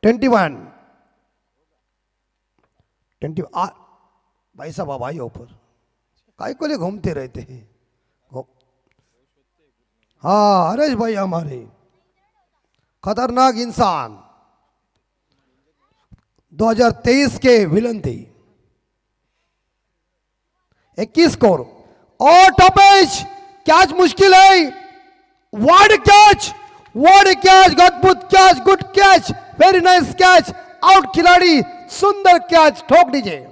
21 भाई साहब भाई ऊपर काय को लिए घूमते रहते हैं। हाँ हरेश भाई हमारे खतरनाक इंसान 2023 के विलन थे। 21 स्कोर और टॉपेज, कैच मुश्किल है। वाइड कैच, अद्भुत catch, good catch, very nice catch, out खिलाड़ी, सुंदर कैच, ठोक दीजिए।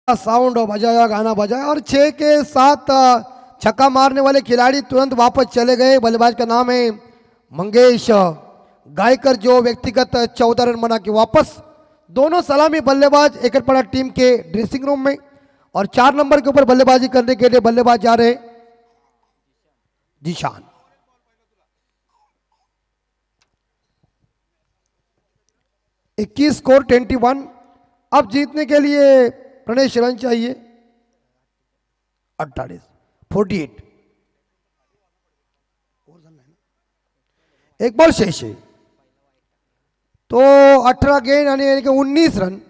साउंड बजाया, गाना बजाया और 6 के 7 छक्का मारने वाले खिलाड़ी तुरंत वापस चले गए। बल्लेबाज का नाम है मंगेश गायकर, जो व्यक्तिगत 14 रन बना के वापस। दोनों सलामी बल्लेबाज एकटपड़ा टीम के ड्रेसिंग रूम में, और 4 नंबर के ऊपर बल्लेबाजी करने के लिए बल्लेबाज जा रहे जीशान। इक्कीस स्कोर 21। अब जीतने के लिए प्रणेश रन चाहिए 48। एक बॉल शेष है, तो 18 गेंद यानी कि 19 रन,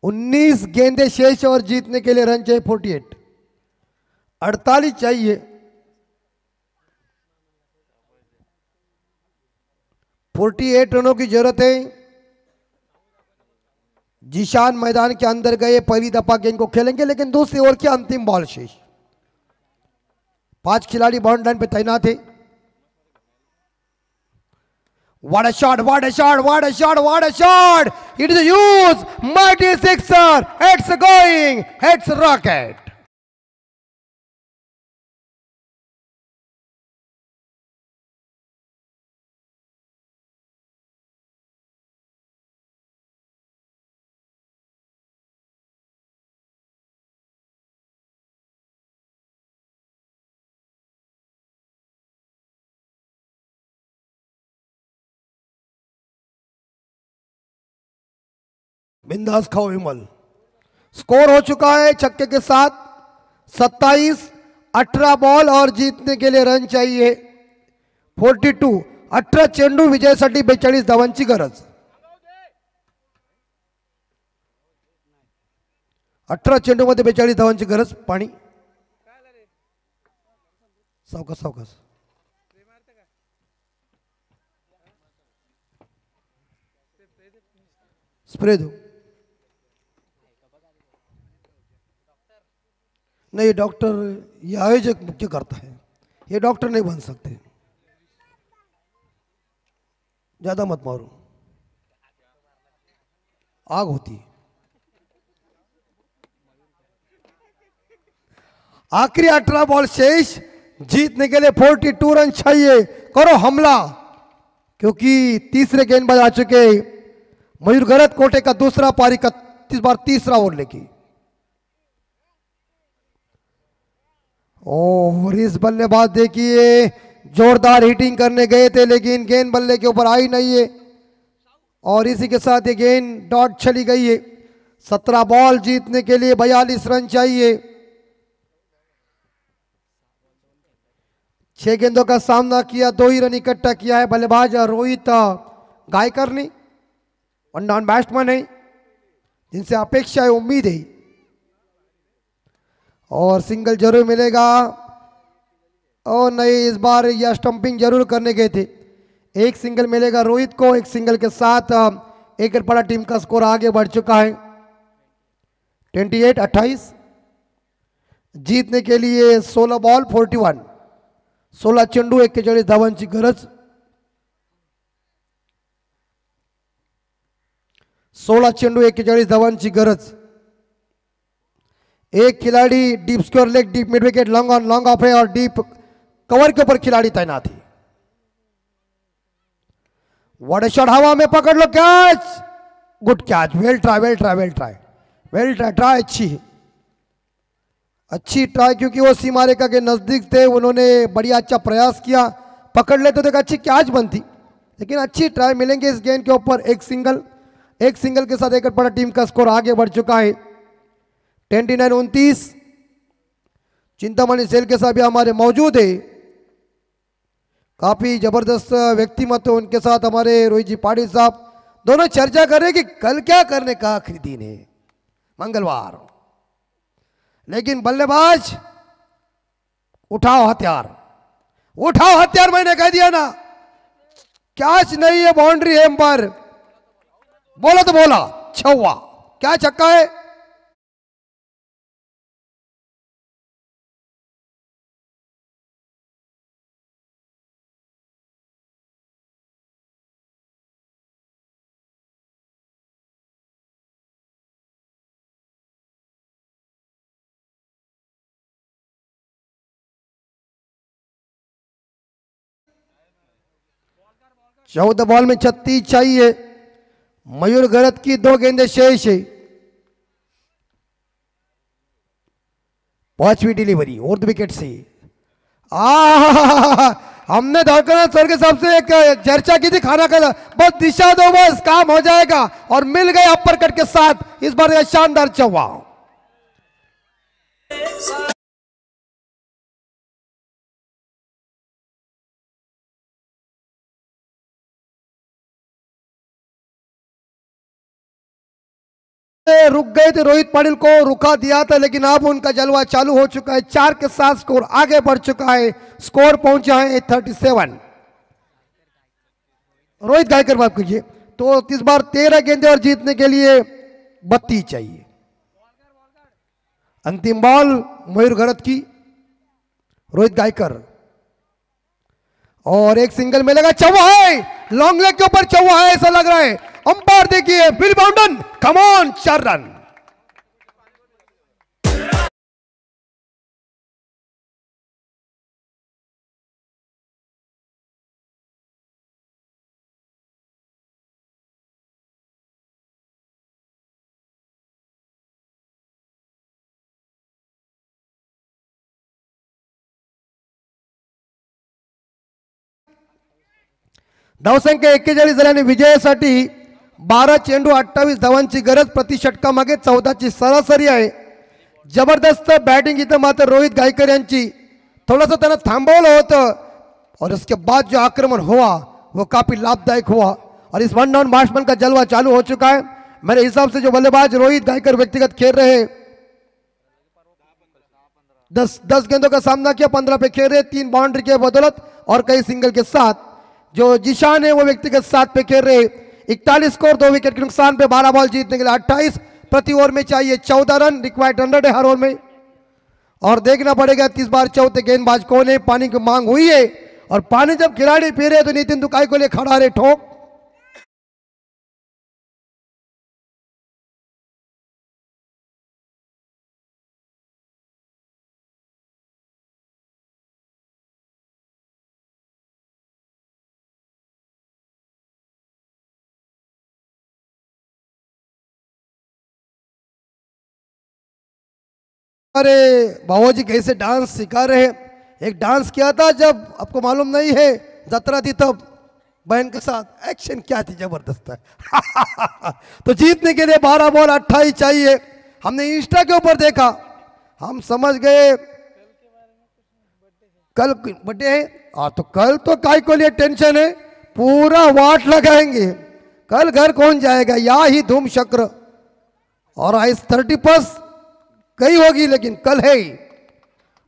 19 गेंदे शेष और जीतने के लिए रन चाहिए 48। 48 चाहिए। 48 रनों की जरूरत है। जीशान मैदान के अंदर गए, पहली दफा गेंद को खेलेंगे, लेकिन दूसरी ओवर की अंतिम बॉल शेष। 5 खिलाड़ी बाउंड्री लाइन पे तैनात है। What a shot, what a shot, what a shot, what a shot! It is a huge, mighty sixer. It's going, it's rocket. बिंदास खाओ विमल। स्कोर हो चुका है छक्के के साथ 27। 18 बॉल और जीतने के लिए रन चाहिए 42। 18 चेंडू विजयासाठी 42 धावांची गरज। 18 चेंडू मध्ये 42 धावांची गरज। पाणी सावकाश सावकाश। स्प्रे दो। नहीं, डॉक्टर ये आयोजक मुख्य करता है, ये डॉक्टर नहीं बन सकते। ज्यादा मत मारो, आग होती है। आखिरी 18 बॉल शेष, जीतने के लिए 42 रन चाहिए। करो हमला, क्योंकि तीसरे गेंदबाज आ चुके मयूर गरत कोटे का दूसरा पारी का इस बार तीसरा ओवर लेगी। और इस बल्लेबाज देखिए जोरदार हिटिंग करने गए थे, लेकिन गेंद बल्ले के ऊपर आई नहीं है, और इसी के साथ ये गेंद डॉट चली गई है। 17 बॉल, जीतने के लिए 42 रन चाहिए। 6 गेंदों का सामना किया, 2 ही रन इकट्ठा किया है बल्लेबाज रोहित गायकर ने। वन डाउन बैट्समैन है, जिनसे अपेक्षा है, उम्मीद है, और सिंगल जरूर मिलेगा। और नहीं, इस बार यह स्टंपिंग जरूर करने गए थे। एक सिंगल मिलेगा रोहित को। एक सिंगल के साथ एकरपाड़ा टीम का स्कोर आगे बढ़ चुका है 28। जीतने के लिए 16 बॉल 41, 16 चेंडू 41 धावांची गरज। 16 चेंडू 41 धावांची गरज। एक खिलाड़ी deep square leg, deep mid wicket, long on long off है, और डीप कवर के ऊपर खिलाड़ी तैनात है। व्हाट अ शॉट, हवा में पकड़ लो, catch, good catch, well try well try well try well try. Try अच्छी ट्राई, क्योंकि वो सीमा रेखा के नजदीक थे, उन्होंने बढ़िया अच्छा प्रयास किया। पकड़ लेते तो एक अच्छी कैच बनती, लेकिन अच्छी ट्राई मिलेंगे इस गेंद के ऊपर। एक सिंगल के साथ एकटपाड़ा टीम का स्कोर आगे बढ़ चुका है 29-29। चिंतामणि सेल के साथ भी हमारे मौजूद है, काफी जबरदस्त व्यक्तिमत्व उनके साथ हमारे रोहित जी पाटिल साहब। दोनों चर्चा कर रहे कि कल क्या करने का आखिरी दिन है, मंगलवार, लेकिन बल्लेबाज उठाओ हथियार, उठाओ हथियार। मैंने कह दिया ना, कैच नहीं है, बाउंड्री है एम्पायर। बोला तो बोला, छक्का, क्या छक्का है। 14 बॉल में 36 चाहिए। मयूर गरत की 2 गेंदें शेष है। 5वीं डिलीवरी और विकेट से। हमने धड़कन सर के साहब से एक चर्चा की थी, खाना का बस दिशा दो, बस काम हो जाएगा, और मिल गए अपर कट के साथ। इस बार शानदार चौवा। रुक गए थे, रोहित पाटिल को रुका दिया था, लेकिन अब उनका जलवा चालू हो चुका है। 4 के साथ स्कोर आगे बढ़ चुका है। स्कोर पहुंचा है 37। रोहित गायकर बात कीजिए। तो इस बार 13 गेंदे और जीतने के लिए 32 चाहिए। अंतिम बॉल मयूर गरत की, रोहित गायकर, और एक सिंगल मिलेगा। चौवा है, लॉन्ग लेग के ऊपर चौवा है ऐसा लग रहा है। अंपायर देखिए, बिल बाउंडन, कम ऑन, 4 रन। धावसंख्या 41 झाल्याने विजयासाठी 12 चेंडू 28 धावांची गरज, प्रति षटकामागे 14ची सरासरी आहे। जबरदस्त बैटिंग इथं मात्र रोहित गायकर यांची। थोड़ा सा त्यांना थांबवलं होतं, और उसके बाद जो आक्रमण हुआ वो काफी लाभदायक हुआ, और इस वन डाउन बैट्समैन का जलवा चालू हो चुका है। मेरे हिसाब से जो बल्लेबाज रोहित गायकर व्यक्तिगत खेल रहे, 10 गेंदों का सामना किया, 15 पे खेल रहे, 3 बाउंड्री के बदौलत और कई सिंगल के साथ। जो जिशान है वो व्यक्तिगत 7 पे खेल रहे, 41 स्कोर, 2 विकेट के नुकसान पे, 12 बॉल जीतने के लिए 28। प्रति ओवर में चाहिए 14 रन, रिक्वायर्ड 100 है हर ओवर में। और देखना पड़ेगा इस बार चौथे गेंदबाज कौन है। पानी की मांग हुई है, और पानी जब खिलाड़ी पी रहे तो नितिन दुकाई को लिए खड़ा रहे ठोक। अरे बाबूजी कैसे डांस सिखा रहे हैं। एक डांस किया था जब, आपको मालूम नहीं है, जतरा थी तब बहन के साथ। एक्शन क्या थी, जबरदस्त है। तो जीतने के लिए 12 बॉल 28 चाहिए। हमने इंस्टा के ऊपर देखा, हम समझ गए कल बर्थडे है। तो कल तो काय को लिए टेंशन है, पूरा वाट लगाएंगे। कल घर कौन जाएगा, या ही धूम शक्र, और आइस 30+ कई होगी, लेकिन कल है।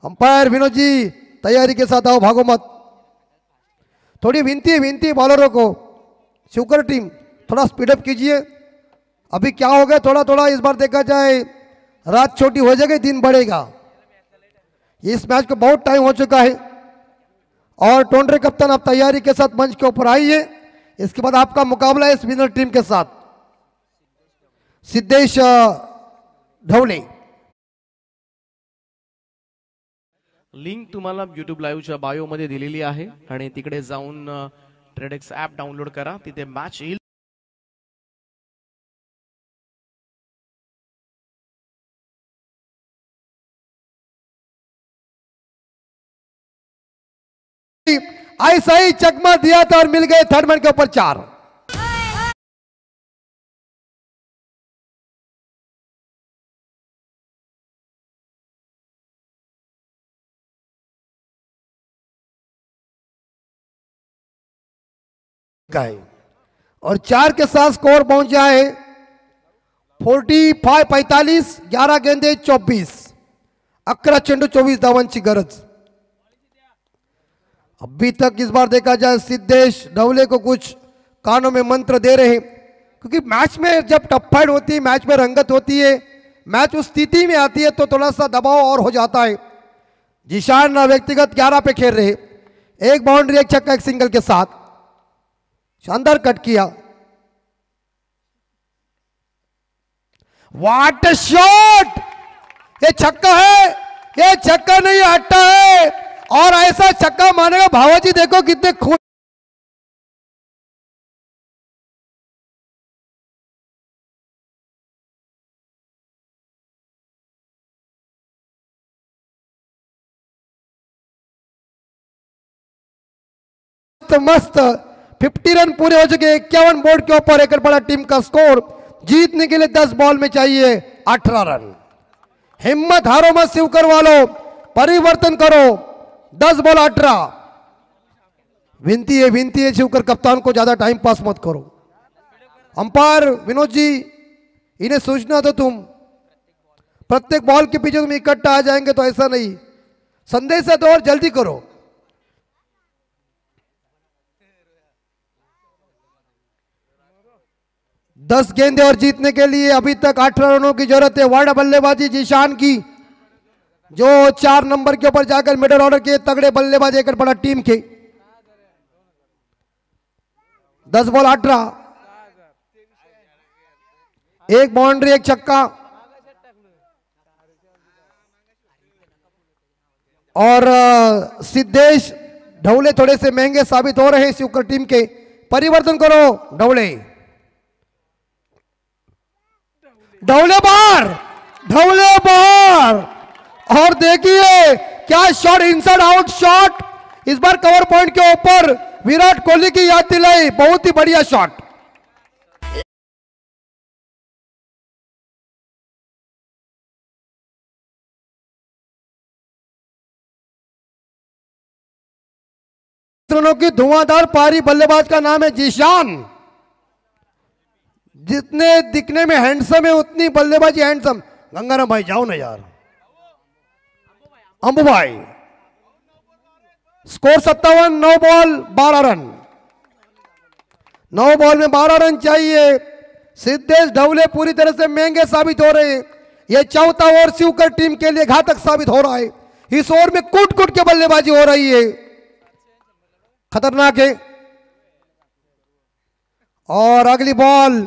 अंपायर विनोद जी तैयारी के साथ आओ, भागो मत। थोड़ी विनती बॉलरों को, शुक्र टीम थोड़ा स्पीडअप कीजिए। अभी क्या हो गया, थोड़ा थोड़ा इस बार देखा जाए, रात छोटी हो जाएगी, दिन बढ़ेगा। इस मैच को बहुत टाइम हो चुका है। और टोंडरे कप्तान आप तैयारी के साथ मंच के ऊपर आइए। इसके बाद आपका मुकाबला है इस विनर टीम के साथ, सिद्धेश ढवले। लिंक तुम्हाला YouTube लाईव्हच्या बायोमध्ये दिलेली आहे, आणि तिकडे जाऊन ट्रेडेक्स ॲप डाउनलोड करा, तिथे मॅच येईल। ऐसा ही चकमा दिया था और मिल गए थर्ड मैन के ऊपर 4। और 4 के साथ स्कोर पहुंचा है 45 11 गेंदे 24, 11 चेंडू 24 धावांची गरज। अभी तक इस बार देखा जाए सिद्धेश ढवले को कुछ कानों में मंत्र दे रहे हैं, क्योंकि मैच में जब टफ फाइट होती है, मैच में रंगत होती है, मैच उस स्थिति में आती है तो थोड़ा सा दबाव और हो जाता है। जिशान व्यक्तिगत 11 पे खेल रहे, 1 बाउंड्री 1 छक्का 1 सिंगल के साथ, शानदार कट किया। व्हाट शॉट, ये छक्का है, ये छक्का नहीं अट्टा है। और ऐसा छक्का मारेगा भावाजी, देखो कितने खुश मस्त मस्त 50 रन पूरे हो चुके, 51 बोर्ड के ऊपर एकड़ पड़ा टीम का स्कोर। जीतने के लिए 10 बॉल में चाहिए 18 रन। हिम्मत हारो मत शिवकर वालों, परिवर्तन करो। 10 बॉल 18। विनती है शिवकर कप्तान को, ज्यादा टाइम पास मत करो। अंपायर विनोद जी, इन्हें सूचना दो तुम, प्रत्येक बॉल के पीछे तुम इकट्ठा आ जाएंगे तो ऐसा नहीं, संदेश दो और जल्दी करो। दस गेंदे और जीतने के लिए अभी तक 18 रनों की जरूरत है। वार्ड बल्लेबाजी जीशान की, जो 4 नंबर के ऊपर जाकर मिडिल ऑर्डर के तगड़े बल्लेबाज एक बड़ा टीम के। 10 बॉल 18, एक बाउंड्री एक छक्का। और सिद्धेश ढवले थोड़े से महंगे साबित हो रहे हैं शिवकर टीम के। परिवर्तन करो। ढवले बाहर, ढवले बाहर। और देखिए क्या शॉट, इनसाइड आउट शॉट, इस बार कवर पॉइंट के ऊपर विराट कोहली की याद दिलाई। बहुत ही बढ़िया शॉट। रनों की धुआंधार पारी, बल्लेबाज का नाम है जीशान। जितने दिखने में हैंडसम है उतनी बल्लेबाजी हैंडसम। गंगाराम भाई जाओ ना यार। अंबू भाई, स्कोर 57, 9 बॉल 12 रन। 9 बॉल में 12 रन चाहिए। सिद्धेश ढवले पूरी तरह से महंगे साबित हो रहे हैं। यह चौथा ओवर शिवकर टीम के लिए घातक साबित हो रहा है। इस ओवर में कूट कूट के बल्लेबाजी हो रही है, खतरनाक है। और अगली बॉल,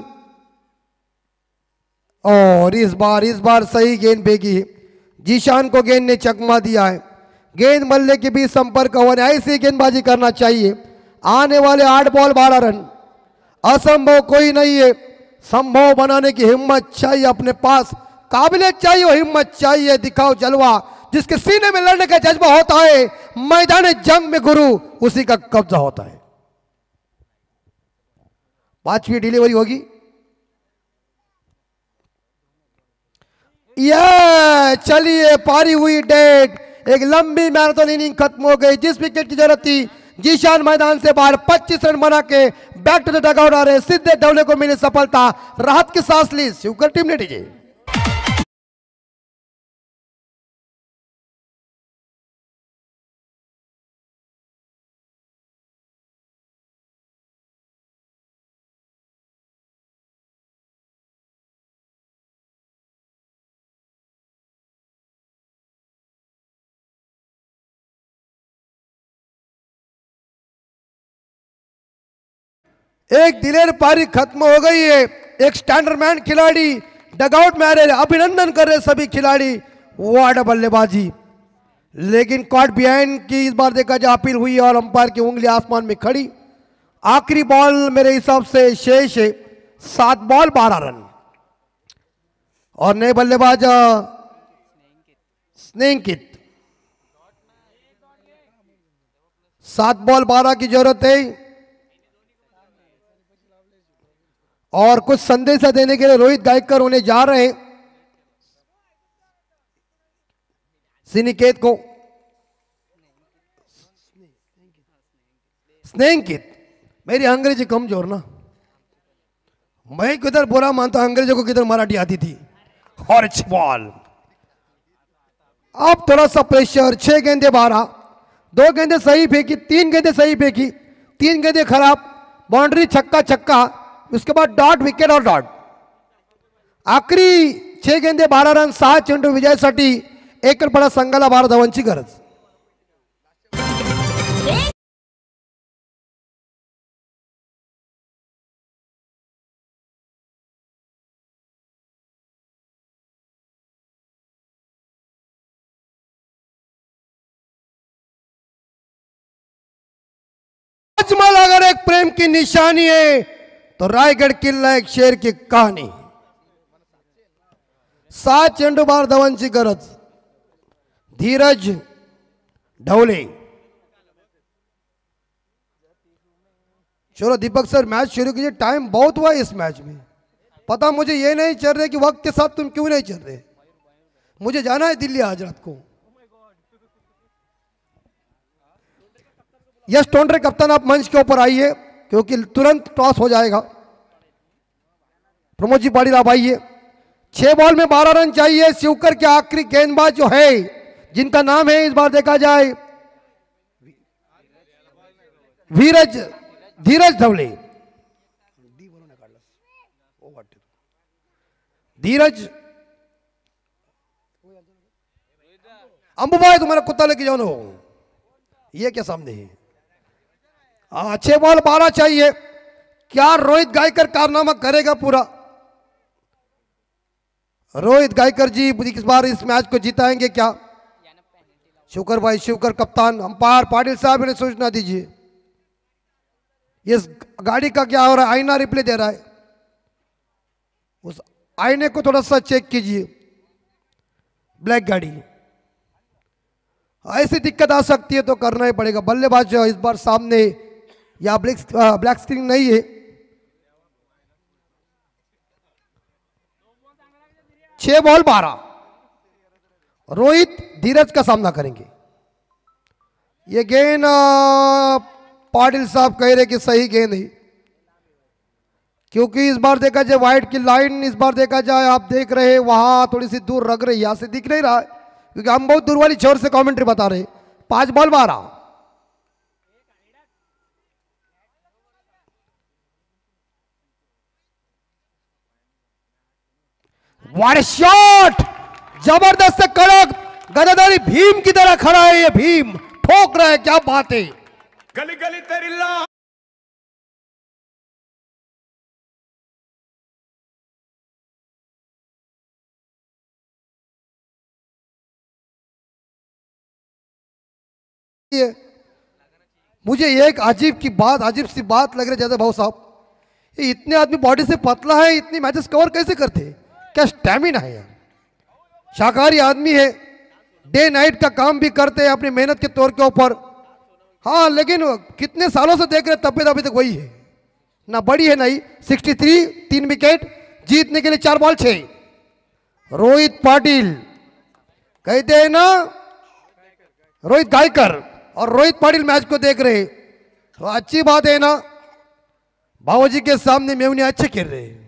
और इस बार सही गेंद फेंकी है। जीशान को गेंद ने चकमा दिया है। गेंद बल्ले के बीच संपर्क हुआ, ऐसी गेंदबाजी करना चाहिए। आने वाले 8 बॉल 12 रन। असंभव कोई नहीं है, संभव बनाने की हिम्मत चाहिए अपने पास, काबिलियत चाहिए, हिम्मत चाहिए। दिखाओ जलवा। जिसके सीने में लड़ने का जज्बा होता है, मैदान जंग में गुरु उसी का कब्जा होता है। 5वीं डिलीवरी होगी। ये चलिए, पारी हुई डेट। एक लंबी मैराथन इनिंग खत्म हो गई। जिस विकेट की जरूरत थी, जीशान मैदान से बाहर 25 रन बना के बैक टू द डगआउट आ रहे। सिद्धेश ढवले को मिली सफलता, राहत की सांस ली शिवकर टीम ने। डीजे एक दिलेर पारी खत्म हो गई है। एक स्टैंडर्डमैन खिलाड़ी डगआउट में आ रहे, अभिनंदन कर रहे सभी खिलाड़ी। वार्ड बल्लेबाजी, लेकिन कॉट बिहाइंड की इस बार देखा जाए अपील हुई और अंपायर की उंगली आसमान में खड़ी। आखिरी बॉल मेरे हिसाब से शेष है। 7 बॉल 12 रन। और नए बल्लेबाज स्नेंकित। 7 बॉल 12 की जरूरत है। और कुछ संदेशा देने के लिए रोहित गायककर होने जा रहे हैं सिनिकेत को। स्नेंकित, मेरी अंग्रेजी कमजोर ना, मैं किधर बुरा मानता, अंग्रेजों को किधर मराठी आती थी। और अच्छी बॉल। अब थोड़ा सा प्रेशर। 6 गेंदे 12, 2 गेंदे सही फेंकी, 3 गेंदे सही फेंकी, 3 गेंदे खराब, बाउंड्री छक्का छक्का, उसके बाद डॉट, विकेट और डॉट। आखरी 6 गेंदे 12 रन, 6 चेंडू विजयासाठी एक पडा संघाला 12 धावांची गरज। ताजमहल अगर एक प्रेम की निशानी है तो रायगढ़ किल्ला एक शेर की कहानी। 7 चेंडू 12 धावांची गरज। धीरज ढवले चलो दीपक सर मैच शुरू कीजिए, टाइम बहुत हुआ इस मैच में। पता मुझे ये नहीं चल रहे कि वक्त के साथ तुम क्यों नहीं चल रहे। मुझे जाना है दिल्ली आज रात को। यस टोंडरे कप्तान आप मंच के ऊपर आइए क्योंकि तुरंत टॉस हो जाएगा। प्रमोद जी पाटिल आप आइए। 6 बॉल में 12 रन चाहिए। शिवकर के आखिरी गेंदबाज जो है जिनका नाम है इस बार देखा जाए धीरज धवले। धीरज अंबुबाई तुम्हारा कुत्ता लेके जाओ ना, ये क्या सामने है। 6 बॉल 12 चाहिए। क्या रोहित गायकर कारनामा करेगा पूरा? रोहित गायकर जी इस बार इस मैच को जिताएंगे क्या? शिवकर भाई, शिवकर कप्तान, अंपायर पाटिल साहब इन्हें सूचना दीजिए। इस गाड़ी का क्या हो रहा है? आईना रिप्ले दे रहा है, उस आईने को थोड़ा सा चेक कीजिए। ब्लैक गाड़ी, ऐसी दिक्कत आ सकती है तो करना ही पड़ेगा। बल्लेबाज इस बार सामने या ब्लैक स्क्रीन नहीं है। 6 बॉल 12। रोहित धीरज का सामना करेंगे। ये गेंद पाटिल साहब कह रहे कि सही गेंद है, क्योंकि इस बार देखा जाए वाइड की लाइन, इस बार देखा जाए आप देख रहे हैं वहां थोड़ी सी दूर रख रही है, यहां से दिख नहीं रहा है क्योंकि हम बहुत दूर वाली छोर से कमेंट्री बता रहे। 5 बॉल 12। व्हाट शॉट, जबरदस्त कड़क, गदाधारी भीम की तरह खड़ा है ये भीम, ठोक रहा है, क्या बात है। गली गली तेरिल्ला मुझे एक अजीब सी बात लग रही है जैसे भाऊ साहब, ये इतने आदमी बॉडी से पतला है, इतनी मैचेस कवर कैसे करते हैं? क्या स्टैमिना है यार। शाकाहारी आदमी है, डे नाइट का काम भी करते हैं अपनी मेहनत के तौर के ऊपर। हाँ, लेकिन कितने सालों से देख रहे तबियत अभी तक वही है, ना बड़ी है नहीं। 63, 3 विकेट, जीतने के लिए 4 बॉल 6। रोहित पाटिल कहते हैं ना, रोहित गायकर और रोहित पाटिल मैच को देख रहे, तो अच्छी बात है ना। भावोजी के सामने मेवने अच्छे खेल रहे हैं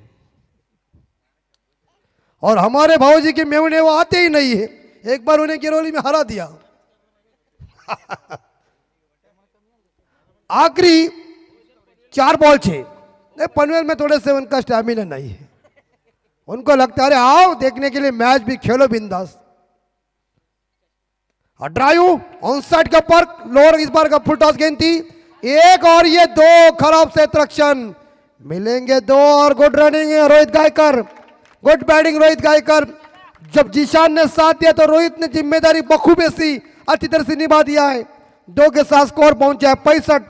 और हमारे भावोजी के मेवने वो आते ही नहीं है। एक बार उन्हें किरोली में हरा दिया। आखिरी 4 बॉल 6। नहीं, पनवेल में थोड़े से उनका स्टैमिना नहीं है, उनको लगता है अरे आओ देखने के लिए मैच भी खेलो बिंदास। ड्राइव ऑन साइड के ऊपर लोअर, इस बार का फुल टॉस गेंद थी। 1 और ये 2 खराब से रक्षण मिलेंगे 2 और गुड रनिंग है रोहित गायकर, गुड बैटिंग रोहित गायकर। जब जीशान ने साथ दिया तो रोहित ने जिम्मेदारी बखूबी सी अच्छी तरह से निभा दिया है। 2 के साथ स्कोर पहुंचा है 65।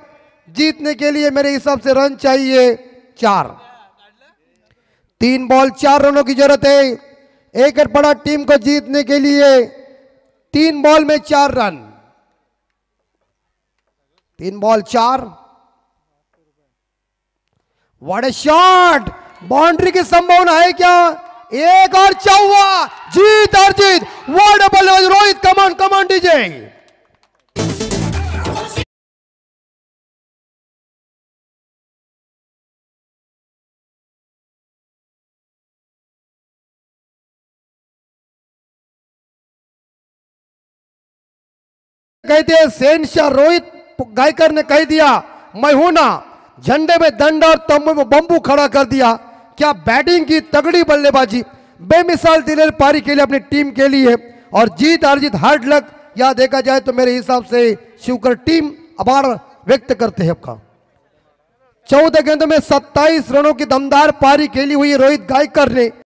जीतने के लिए मेरे हिसाब से रन चाहिए 4। 3 बॉल 4 रनों की जरूरत है एक बड़ा टीम को जीतने के लिए। 3 बॉल में 4 run, 3 ball 4। What A shot, boundary की संभावना है क्या? 1 और चौवा, जीत अर्जित। व्हाट ए बल्लेबाज रोहित, कमान कमान डीजे। कहते हैं शहंशाह रोहित गायकर ने कह दिया मैं हूं ना, झंडे में दंड और तंबू में बंबू खड़ा कर दिया। क्या बैटिंग की तगड़ी बल्लेबाजी, बेमिसाल दिलेर पारी के लिए अपनी टीम के लिए, और जीत हार-जीत हार्ड लक। यह देखा जाए तो मेरे हिसाब से शिवकर टीम आभार व्यक्त करते हैं आपका। 14 गेंदों में 27 रनों की दमदार पारी खेली हुई रोहित गायकर ने